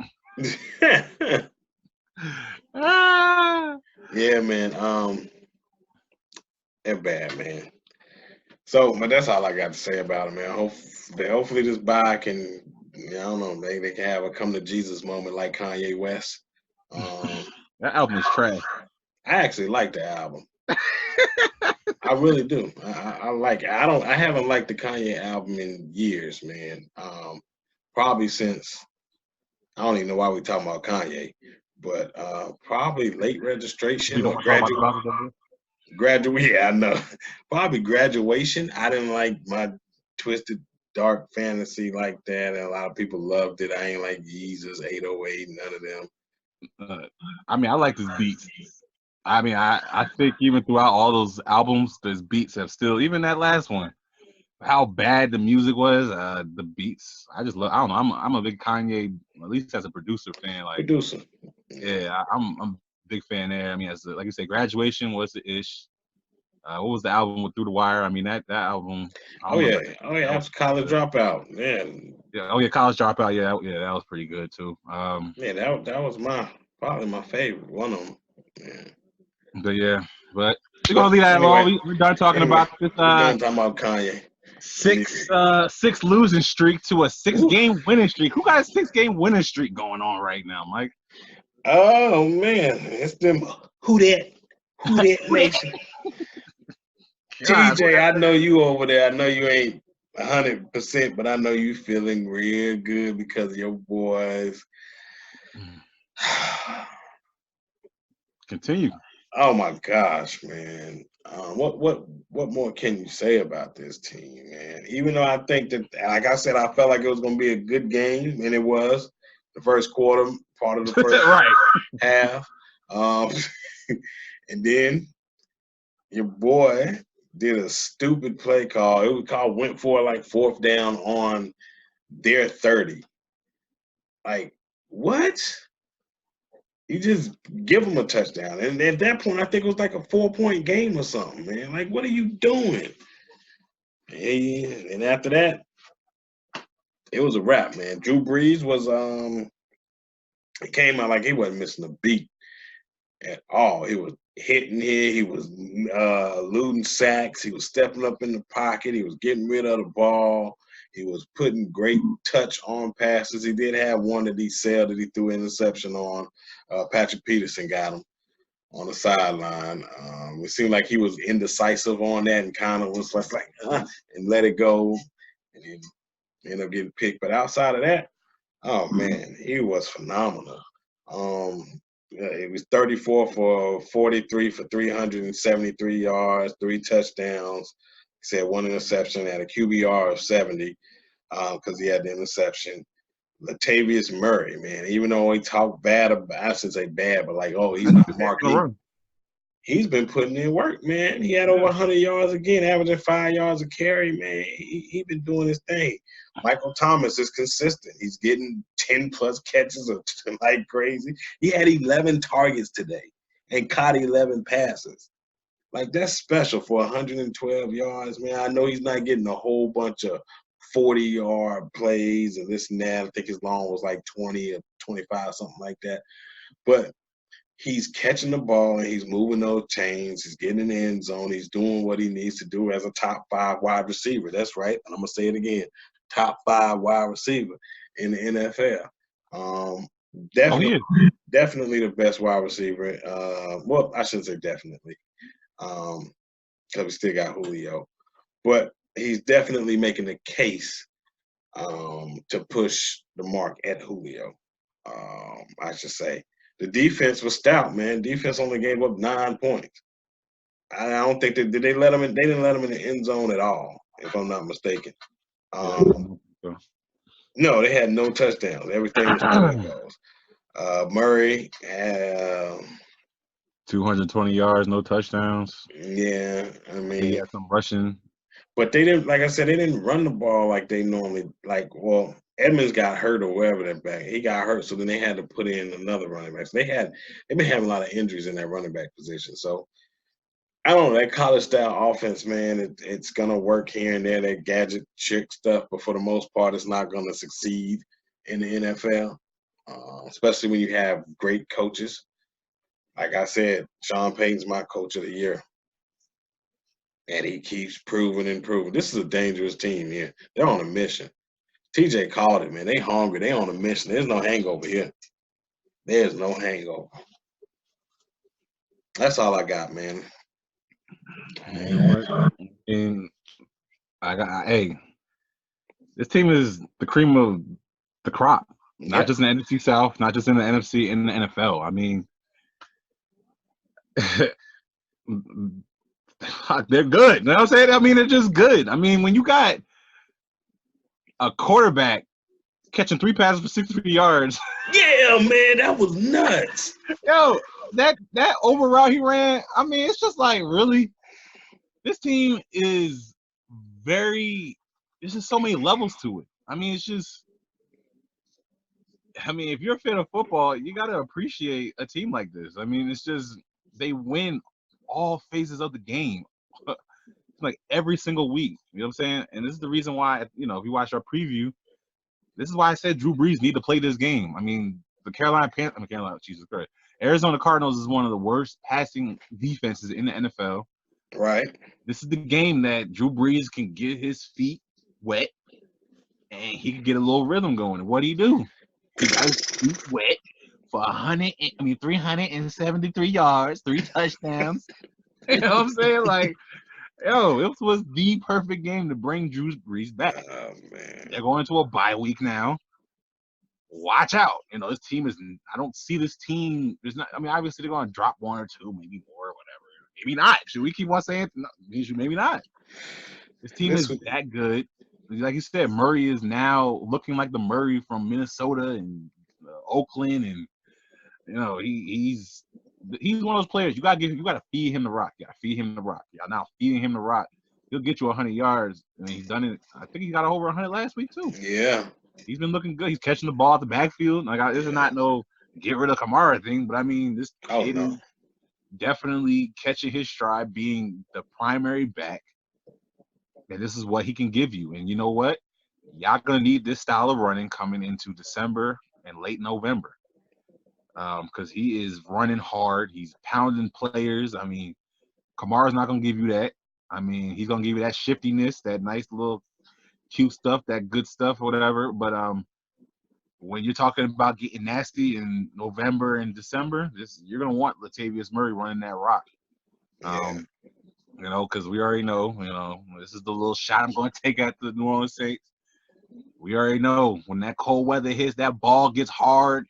Yeah, man. They're bad, man. So, but that's all I got to say about it, man. Hopefully this bye can, I don't know, they can have a come to Jesus moment like Kanye West. That album is trash. I actually like the album. I really do. I like it. I haven't liked the Kanye album in years, man. Probably since, I don't even know why we're talking about Kanye, but probably Late Registration or graduate. Yeah, I know. Probably Graduation. I didn't like my twisted dark fantasy like that, and a lot of people loved it. I ain't like Jesus, 808, none of them. I mean, I like his beats. I mean, I think even throughout all those albums, those beats have still, even that last one, how bad the music was, the beats. I just love. I don't know. I'm a big Kanye, at least as a producer fan. Like producer. Yeah, I'm a big fan there. I mean, as like you say, Graduation was the ish. What was the album with Through the Wire? I mean, that album. That's College Dropout. Yeah. Oh yeah, College Dropout. Yeah, that was pretty good too. That was probably my favorite. One of them. Yeah. But we're gonna leave that alone. We're done talking about this. We're done talking about Kanye. 6 losing streak to a 6-game winning streak. Who got a 6-game winning streak going on right now, Mike? Oh man, it's them. Who that nation? TJ, I know you over there. I know you ain't 100%, but I know you feeling real good because of your boys. Continue. Oh my gosh, man. What more can you say about this team, man? Even though I think that, like I said, I felt like it was going to be a good game, and it was. The first quarter, part of the first half. And then your boy did a stupid play call. It was called, went for like 4th down on their 30. Like, what? You just give them a touchdown. And at that point, I think it was like a 4-point game or something, man. Like, what are you doing? And after that, it was a wrap, man. Drew Brees was It came out like he wasn't missing a beat at all. He was hitting here. He was eluding sacks. He was stepping up in the pocket. He was getting rid of the ball. He was putting great touch on passes. He did have one that he sailed that he threw an interception on. Patrick Peterson got him on the sideline. It seemed like he was indecisive on that and kind of was like and let it go, and then ended up getting picked. But outside of that, oh man, he was phenomenal. It was 34 for 43 for 373 yards, 3 touchdowns. He had 1 interception, had a QBR of 70 because he had the interception. Latavius Murray, man, even though he talked bad about, I shouldn't say bad, but like, oh, he's not marking. He's been putting in work, man. He had over 100 yards again, averaging 5 yards a carry, man. He been doing his thing. Michael Thomas is consistent. He's getting 10-plus catches like crazy. He had 11 targets today and caught 11 passes. Like, that's special for 112 yards, man. I know he's not getting a whole bunch of 40-yard plays and this and that. I think his long was like 20 or 25, something like that. But he's catching the ball and he's moving those chains. He's getting in the end zone. He's doing what he needs to do as a top 5 wide receiver. That's right. And I'm going to say it again. Top 5 wide receiver in the NFL. Definitely the best wide receiver. Well, I shouldn't say definitely because we still got Julio. But he's definitely making a case to push the mark at Julio, I should say. The defense was stout, man. Defense only gave up 9 points. I don't think they didn't let him in the end zone at all, if I'm not mistaken. No, they had no touchdowns. Everything was field goals. Murray, 220 yards, no touchdowns. Yeah, I mean, he had some rushing. But they didn't, like I said, they didn't run the ball like they normally like. Well, Edmonds got hurt or wherever that back. He got hurt, so then they had to put in another running back. So they've been having a lot of injuries in that running back position. So I don't know, that college style offense, man, it's gonna work here and there, that gadget trick stuff, but for the most part, it's not gonna succeed in the NFL, especially when you have great coaches. Like I said, Sean Payton's my coach of the year. And he keeps proving and proving. This is a dangerous team here. They're on a mission. TJ called it, man. They hungry. They on a mission. There's no hangover here. There's no hangover. That's all I got, man. And hey, this team is the cream of the crop. Not just in the NFC South, not just in the NFC, in the NFL. I mean, they're good. You know what I'm saying? I mean, they're just good. I mean, when you got a quarterback catching 3 passes for 63 yards. Yeah, man, that was nuts. Yo, that over route he ran, I mean, it's just like, really? This team is there's just so many levels to it. I mean, it's just, if you're a fan of football, you got to appreciate a team like this. I mean, it's just, they win all phases of the game. Like every single week. You know what I'm saying? And this is the reason why, if you watch our preview, this is why I said Drew Brees need to play this game. I mean, the Arizona Cardinals is one of the worst passing defenses in the NFL. Right. This is the game that Drew Brees can get his feet wet and he can get a little rhythm going. And what do? He got his feet wet for 373 yards, 3 touchdowns. You know what I'm saying? Like, yo, it was the perfect game to bring Drew Brees back. Oh, man. They're going into a bye week now. Watch out. This team is – I don't see this team – there's not – obviously they're going to drop 1 or 2, maybe more or whatever. Maybe not. Should we keep on saying – no, maybe not. This team is that good. Like you said, Murray is now looking like the Murray from Minnesota and Oakland, and he's one of those players. You got to feed him the rock. You got to feed him the rock. Y'all now feeding him the rock. He'll get you 100 yards. I mean, he's done it. I think he got over 100 last week too. Yeah, he's been looking good. He's catching the ball at the backfield. Like, this is not no get rid of Kamara thing, but I mean, this kid is definitely catching his stride, being the primary back. And this is what he can give you. And you know what? Y'all gonna need this style of running coming into December and late November. because he is running hard. He's pounding players. I mean, Kamara's not gonna give you that. I mean, he's gonna give you that shiftiness, that nice little cute stuff, that good stuff, or whatever. But when you're talking about getting nasty in November and December, you're gonna want Latavius Murray running that rock. You know, because we already know, this is the little shot I'm going to take at the New Orleans Saints. We already know when that cold weather hits, that ball gets hard.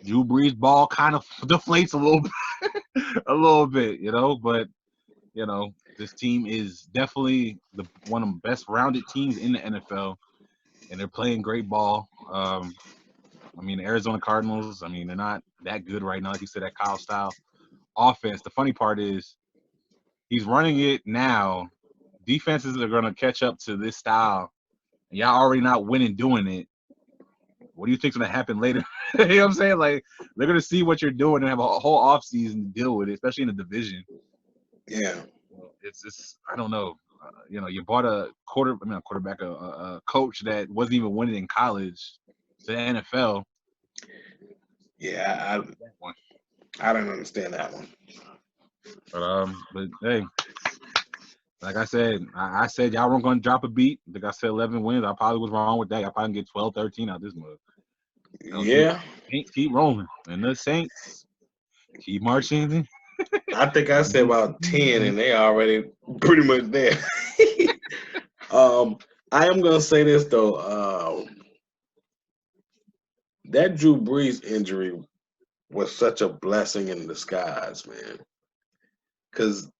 Drew Brees' ball kind of deflates a little bit, But this team is definitely one of the best rounded teams in the NFL, and they're playing great ball. I mean, the Arizona Cardinals, I mean, they're not that good right now. Like you said, that Kyle style offense. The funny part is he's running it now. Defenses are going to catch up to this style. And y'all already not winning doing it. What do you think's going to happen later? You know what I'm saying? Like, they're going to see what you're doing and have a whole offseason to deal with it, especially in the division. Yeah. It's just, I don't know. You bought a quarterback, a coach that wasn't even winning in college to the NFL. Yeah, I don't understand that one. But hey, like I said y'all weren't going to drop a beat. I think I said 11 wins. I probably was wrong with that. I probably get 12, 13 out this month. Yeah. Keep rolling. And the Saints keep marching. I think I said about 10, and they already pretty much there. I am going to say this, though. That Drew Brees injury was such a blessing in disguise, man. Because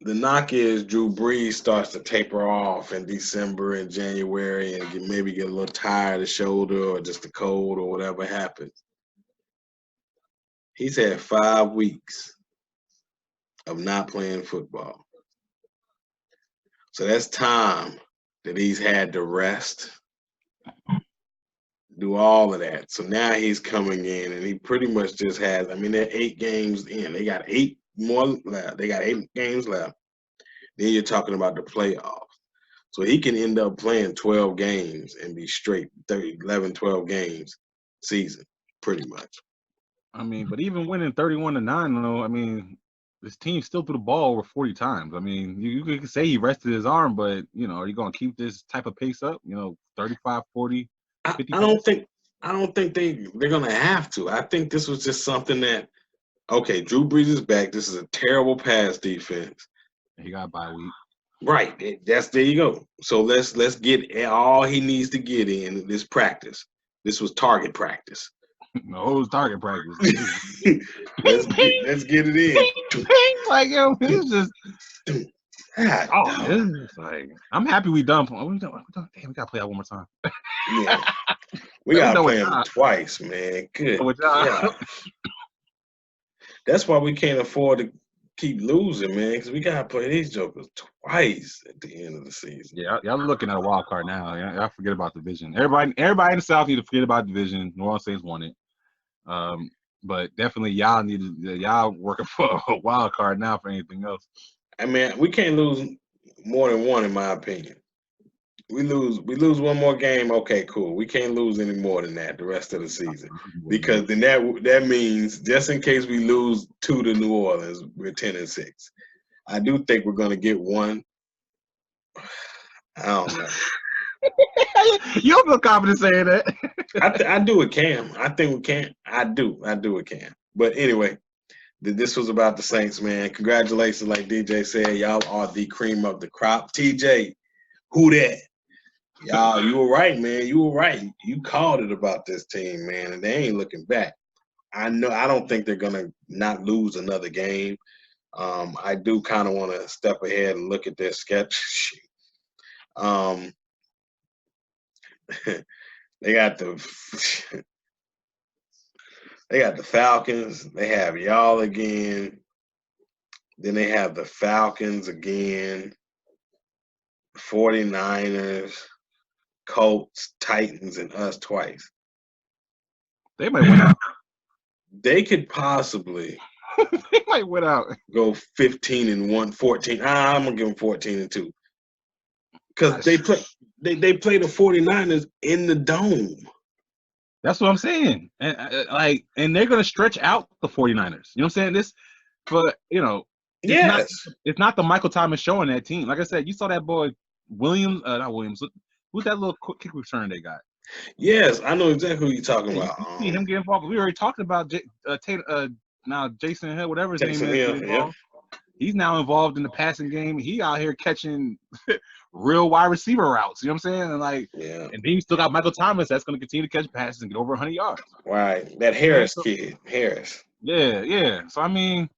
the knock is Drew Brees starts to taper off in December and January and maybe get a little tired of the shoulder or just the cold or whatever happens. He's had 5 weeks of not playing football. So that's time that he's had to rest, do all of that. So now he's coming in and he pretty much just has, they're 8 games in. They got 8 more left. They got 8 games left. Then you're talking about the playoffs. So he can end up playing 12 games and be straight 11, 12 games season, pretty much. But even winning 31-9, though, this team still threw the ball over 40 times. You could say he rested his arm, but, are you going to keep this type of pace up? 35, 40, 50 I don't think they're going to have to. I think this was just something that, okay, Drew Brees is back. This is a terrible pass defense. He got a bye week. Right. There you go. So let's get all he needs to get in this practice. This was target practice. No, it was target practice. let's get it in. Like, it's just. It's like, I'm happy we done. Damn, we gotta play that one more time. Yeah, we gotta play him twice, man. Good. Yeah. That's why we can't afford to keep losing, man, because we gotta play these jokers twice at the end of the season. Yeah, y'all looking at a wild card now. Y'all forget about division. Everybody in the South need to forget about division. New Orleans Saints won it. But definitely y'all working for a wild card now for anything else. We can't lose more than one, in my opinion. We lose one more game, okay, cool. We can't lose any more than that the rest of the season. Because then that means just in case we lose 2 to New Orleans, we're 10-6. I do think we're gonna get one. I don't know. You don't feel confident saying that. I do it, Cam. I think we can. I do it, Cam. But anyway, this was about the Saints, man. Congratulations, like DJ said. Y'all are the cream of the crop. TJ, who that? Y'all, you were right, man. You were right. You called it about this team, man, and they ain't looking back. I don't think they're gonna not lose another game. I do kind of want to step ahead and look at their sketch sheet. They got the Falcons. They have y'all again. Then they have the Falcons again. 49ers, Colts, Titans, and us twice. They might win out. They could possibly they might win out. Go 15-1, 14. I'm gonna give them 14-2. Because they play the 49ers in the dome. That's what I'm saying. And and they're gonna stretch out the 49ers. You know what I'm saying? This, but Yes. it's not the Michael Thomas show in that team. Like I said, you saw that boy Williams, not Williams. Who's that little quick kick return they got? Yes, I know exactly who you're talking about. You see him get involved. We already talked about now Jason Hill, whatever his name is, get involved. He's now involved in the passing game. He out here catching real wide receiver routes. You know what I'm saying? And and then you still got Michael Thomas that's going to continue to catch passes and get over 100 yards. Right, that Harris kid, Harris. Yeah. So I mean,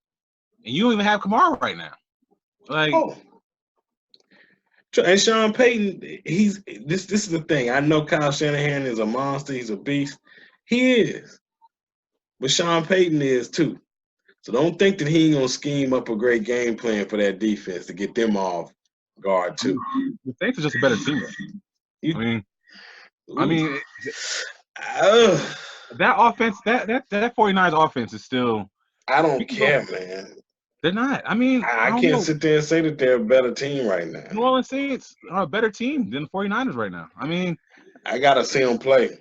and you don't even have Kamara right now. And Sean Payton, this is the thing. I know Kyle Shanahan is a monster. He's a beast. He is, but Sean Payton is too. So don't think that he ain't gonna scheme up a great game plan for that defense to get them off guard too. The Saints are just a better team. I mean, that offense, that 49ers offense is still. I don't care, man. They're not. I mean, I can't sit there and say that they're a better team right now. New Orleans Saints are a better team than the 49ers right now. I mean, I gotta see them play.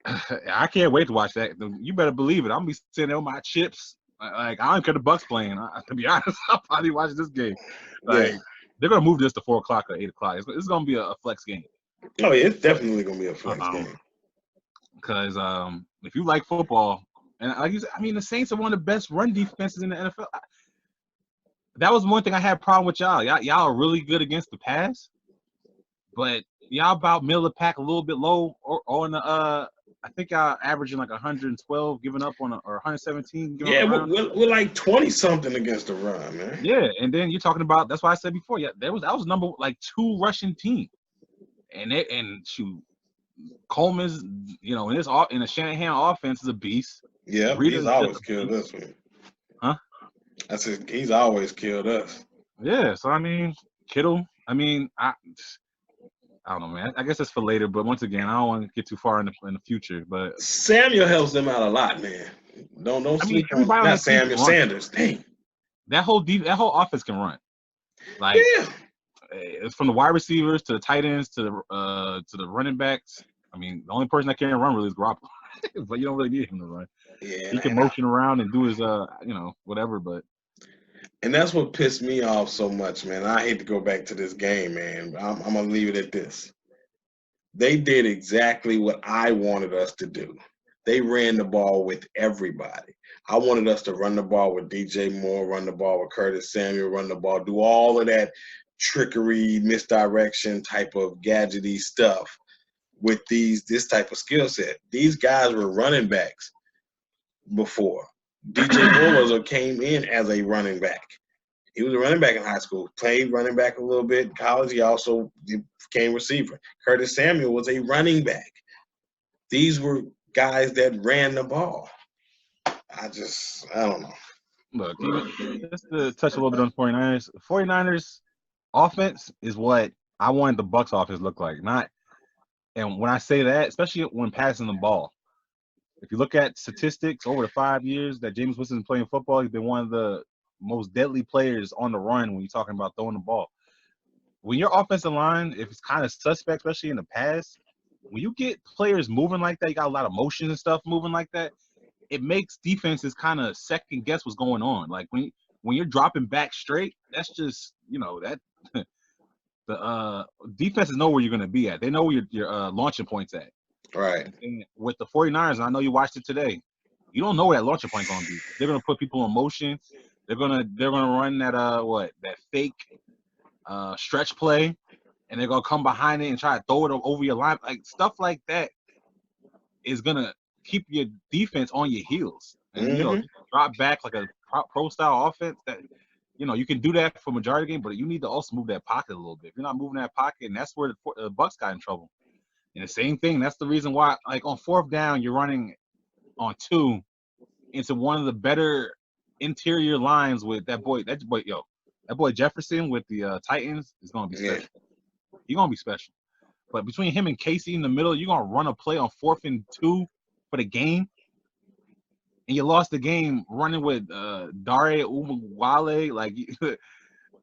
I can't wait to watch that. You better believe it. I'm gonna be sitting there with my chips. I don't care the Bucs playing. To be honest, I'll probably watch this game. They're gonna move this to 4 o'clock or 8 o'clock. It's gonna be a flex game. Oh, yeah, it's definitely gonna be a flex game. Because if you like football, and like you said, I mean, the Saints are one of the best run defenses in the NFL. That was one thing I had a problem with y'all. Y'all are really good against the pass, but y'all about middle of the pack a little bit low or on the I think y'all averaging like 112 giving up or 117. We're like 20 something against the run, man. Yeah, and then you're talking about, that's why I said before, that was number like 2 rushing team, and shoot, Coleman's in a Shanahan offense is a beast. Yeah, he's always killed us, man. Huh? I said he's always killed us. Yeah, so I mean, Kittle. I mean, I don't know, man. I guess that's for later. But once again, I don't want to get too far in the future. But Samuel helps them out a lot, man. Don't sleep on not Samuel Sanders. Dang. That whole offense can run. It's from the wide receivers to the tight ends to the running backs. I mean, the only person that can't run really is Garoppolo, but you don't really need him to run. Yeah, he can motion around and do his whatever. But and that's what pissed me off so much, man. I hate to go back to this game, man. I'm gonna leave it at this. They did exactly what I wanted us to do. They ran the ball with everybody. I wanted us to run the ball with DJ Moore, run the ball with Curtis Samuel, run the ball, do all of that trickery, misdirection type of gadgety stuff with this type of skill set. These guys were running backs before. DJ Moore came in as a running back. He was a running back in high school, played running back a little bit in college. He also became receiver. Curtis Samuel was a running back. These were guys that ran the ball. I don't know. Look, just to touch a little bit on the 49ers. 49ers offense is what I wanted the Bucs offense to look like. And when I say that, especially when passing the ball, if you look at statistics over the 5 years that Jameis Winston's been playing football, he's been one of the most deadly players on the run when you're talking about throwing the ball. When your offensive line, if it's kind of suspect, especially in the pass, when you get players moving like that, you got a lot of motion and stuff moving like that, it makes defenses kind of second guess what's going on. Like when you're dropping back straight, that's just, that the defenses know where you're going to be at. They know where your launching point's at. Right. And with the 49ers, and I know you watched it today, you don't know where that launching point going to be. They're going to put people in motion. They're gonna run that fake stretch play, and they're gonna come behind it and try to throw it over your line. Like stuff like that is gonna keep your defense on your heels. And drop back like a pro style offense that you can do that for majority of the game, but you need to also move that pocket a little bit. If you're not moving that pocket, and that's where the Bucs got in trouble. And the same thing. That's the reason why, like on 4th down, you're running on 2 into one of the better interior lines with that boy Jefferson with the Titans is gonna be special. He's gonna be special. But between him and Casey in the middle, you're gonna run a play on 4th and 2 for the game, and you lost the game running with Dare Umwale. Like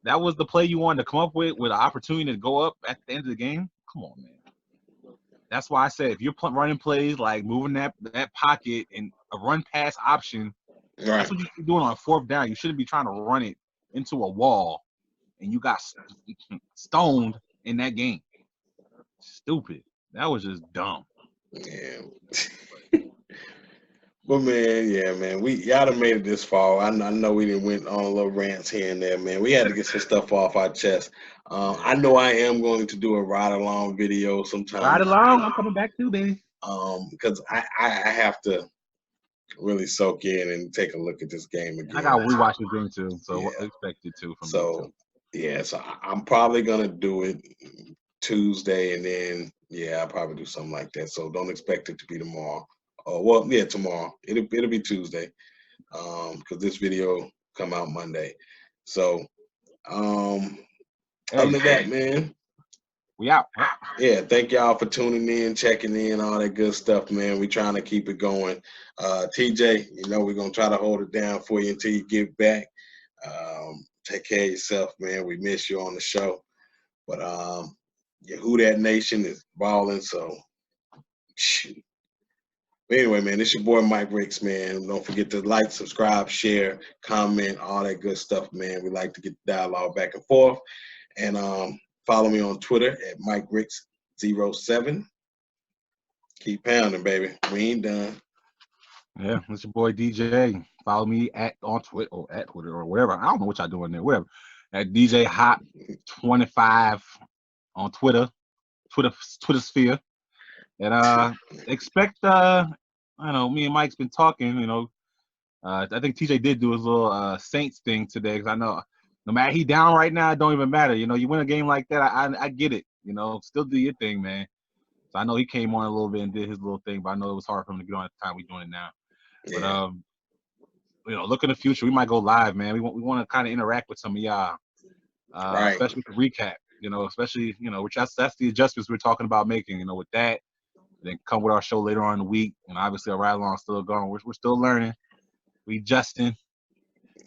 that was the play you wanted to come up with an opportunity to go up at the end of the game. Come on, man. That's why I said if you're running plays like moving that pocket and a run pass option, that's what you should be doing on 4th down. You shouldn't be trying to run it into a wall, and you got stoned in that game. Stupid. That was just dumb. Yeah. But man, yeah, man, y'all done made it this far. I know we didn't went on a little rants here and there, man. We had to get some stuff off our chest. I know I am going to do a ride along video sometime. Ride along, I'm coming back too, baby. Because I have to really soak in and take a look at this game again. I got to rewatch the game too, so I expect it to. So I'm probably gonna do it Tuesday, and then I'll probably do something like that. So don't expect it to be tomorrow. Tomorrow. It'll be Tuesday, because this video come out Monday. So, other than that, man, we out. Yeah, thank y'all for tuning in, checking in, all that good stuff, man. We trying to keep it going. TJ, we're gonna try to hold it down for you until you get back. Take care of yourself, man. We miss you on the show, but Who Dat Nation is balling, so shoot. But anyway, man, it's your boy Mike Ricks, man. Don't forget to like, subscribe, share, comment, all that good stuff, man. We like to get the dialogue back and forth. And follow me on Twitter at MikeRicks07. Keep pounding, baby. We ain't done. Yeah, it's your boy DJ. Follow me on Twitter or whatever. I don't know what y'all doing there. Whatever. At DJ Hot 25 on Twitter sphere. And expect I know me and Mike's been talking, I think TJ did do his little Saints thing today, because I know no matter he down right now, it don't even matter. You win a game like that, I get it. Still do your thing, man. So I know he came on a little bit and did his little thing, but I know it was hard for him to get on at the time we're doing it now. Yeah. But look in the future, we might go live, man. We want to kind of interact with some of y'all, right. Especially with the recap. Especially which that's the adjustments we're talking about making. With that. Then come with our show later on in the week, and obviously our ride along still going. We're still learning. We adjusting.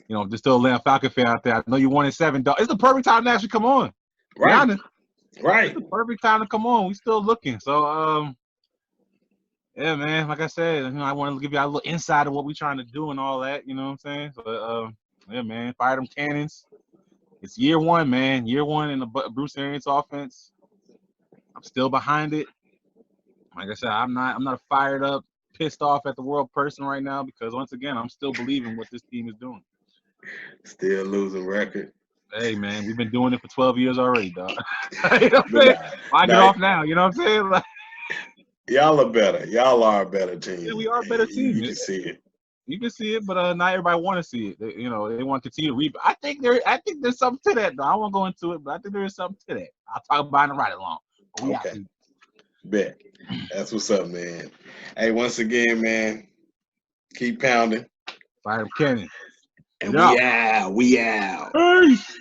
There's still a Falcon fan out there. I know you wanted 7. It's the perfect time to actually come on. Right. Right. It's the perfect time to come on. We still looking. So yeah, man. Like I said, I want to give you a little insight of what we're trying to do and all that. You know what I'm saying? So yeah, man. Fire them cannons. It's year 1, man. Year 1 in the Bruce Arians offense. I'm still behind it. Like I said, I'm not a fired up, pissed off at the world person right now, because once again, I'm still believing what this team is doing. Still losing record. Hey, man, we've been doing it for 12 years already, dog. You know what I'm saying? Why get off now? You know what I'm saying? Like, y'all are better. Y'all are a better team. Yeah, we are a better team. You can see it. You can see it, but not everybody want to see it. They want to continue to reap. I think there's something to that, though. I won't go into it, but I think there is something to that. I'll talk about it right along. Okay. Bet. That's what's up, man. Hey, once again, man, keep pounding. Fire them cannon. And we out. Peace.